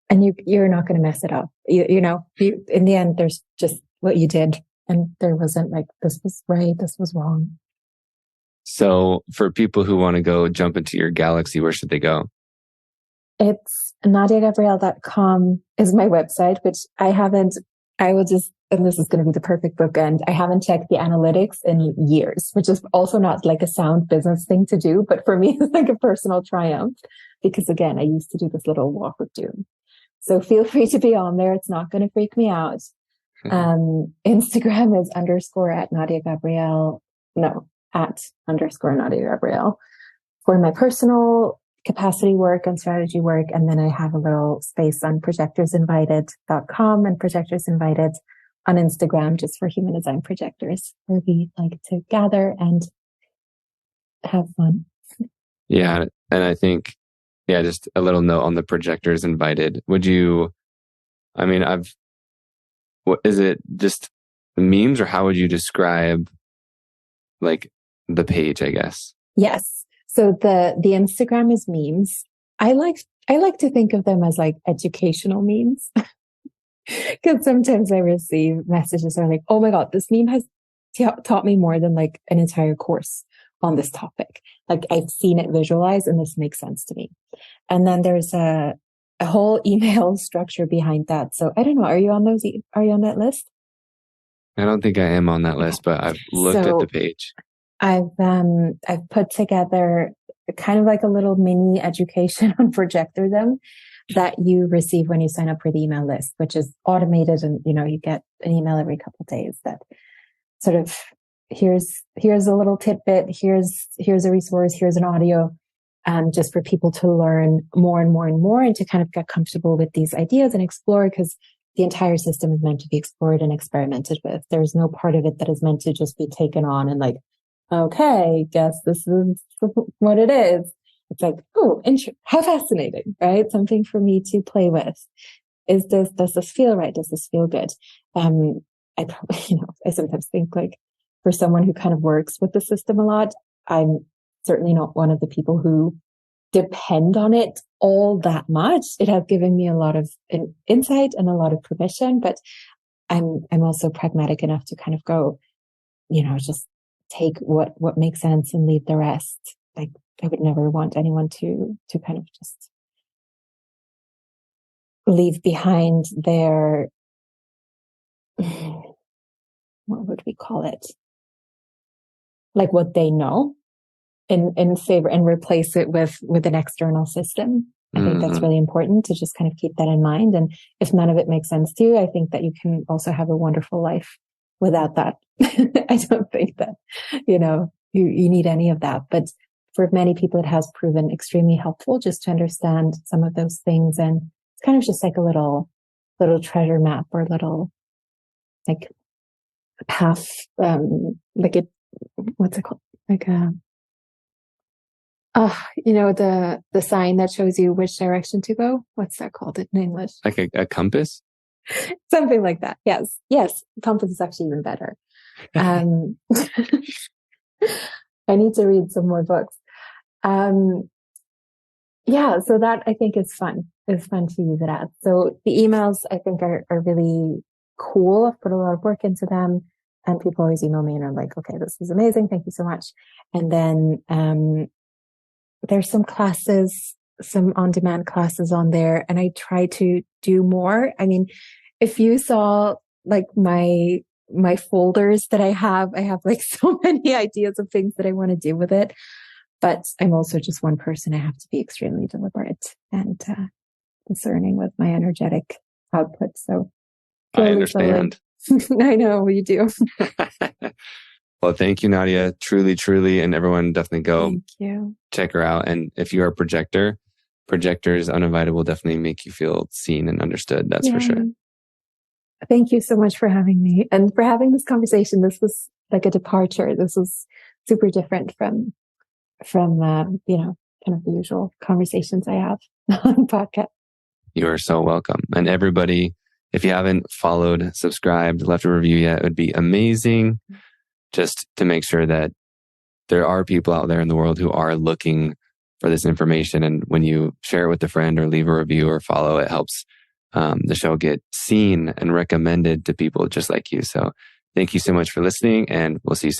And you're not going to mess it up. You know, in the end, there's just what you did. And there wasn't like, this was right, this was wrong. So for people who want to go jump into your galaxy, where should they go? It's NadiaGabrielle.com is my website, which and this is going to be the perfect bookend. I haven't checked the analytics in years, which is also not like a sound business thing to do, but for me, it's like a personal triumph because again, I used to do this little walk of doom. So feel free to be on there. It's not going to freak me out. Instagram is _ Nadia Gabrielle. No, @_ Nadia Gabrielle for my personal capacity work and strategy work. And then I have a little space on projectorsinvited.com and projectors invited on Instagram just for human design projectors, where we like to gather and have fun. Yeah. And I think, just a little note on the projectors invited. What is it just memes, or how would you describe like the page, I guess? Yes. So the Instagram is memes. I like to think of them as like educational memes. Because sometimes I receive messages that are like, oh my God, this meme has taught me more than like an entire course on this topic. Like I've seen it visualized and this makes sense to me. And then there's a whole email structure behind that. So I don't know. Are you on that list? I don't think I am on that list, but I've looked at the page. I've put together kind of like a little mini education on projectordom that you receive when you sign up for the email list, which is automated, and you get an email every couple of days that sort of here's a little tidbit, here's a resource, here's an audio, just for people to learn more and more and more, and to kind of get comfortable with these ideas and explore, because the entire system is meant to be explored and experimented with. There's no part of it that is meant to just be taken on and like, okay, guess this is what it is. It's like, oh, how fascinating, right? Something for me to play with. does this feel right? Does this feel good? I probably, I sometimes think like for someone who kind of works with the system a lot, I'm certainly not one of the people who depend on it all that much. It has given me a lot of insight and a lot of permission, but I'm also pragmatic enough to kind of go, just take what makes sense and leave the rest. Like I would never want anyone to kind of just leave behind their, what would we call it? Like what they know in favor and replace it with an external system. I think that's really important to just kind of keep that in mind. And if none of it makes sense to you, I think that you can also have a wonderful life without that. I don't think that, you need any of that. But for many people, it has proven extremely helpful just to understand some of those things. And it's kind of just like a little treasure map or little like path, like it, what's it called? Like the sign that shows you which direction to go. What's that called in English? Like a compass? Something like that. Yes. Compass is actually even better. I need to read some more books. So that I think is fun. It's fun to use it as. So the emails I think are really cool. I've put a lot of work into them, and people always email me and I'm like, okay, this is amazing. Thank you so much. And then, there's some classes, some on-demand classes on there, and I try to do more. I mean, if you saw like my folders that I have like so many ideas of things that I want to do with it, but I'm also just one person. I have to be extremely deliberate and discerning with my energetic output. So I understand. I know you do. Well, thank you, Nadia. Truly, truly. And everyone definitely go check her out. And if you are a projectors uninvited will definitely make you feel seen and understood. That's for sure. Thank you so much for having me and for having this conversation. This was like a departure. This was super different from kind of the usual conversations I have on podcast. You are so welcome. And everybody, if you haven't followed, subscribed, left a review yet, it would be amazing. Just to make sure that there are people out there in the world who are looking for this information. And when you share it with a friend or leave a review or follow, it helps the show get seen and recommended to people just like you. So thank you so much for listening, and we'll see you soon.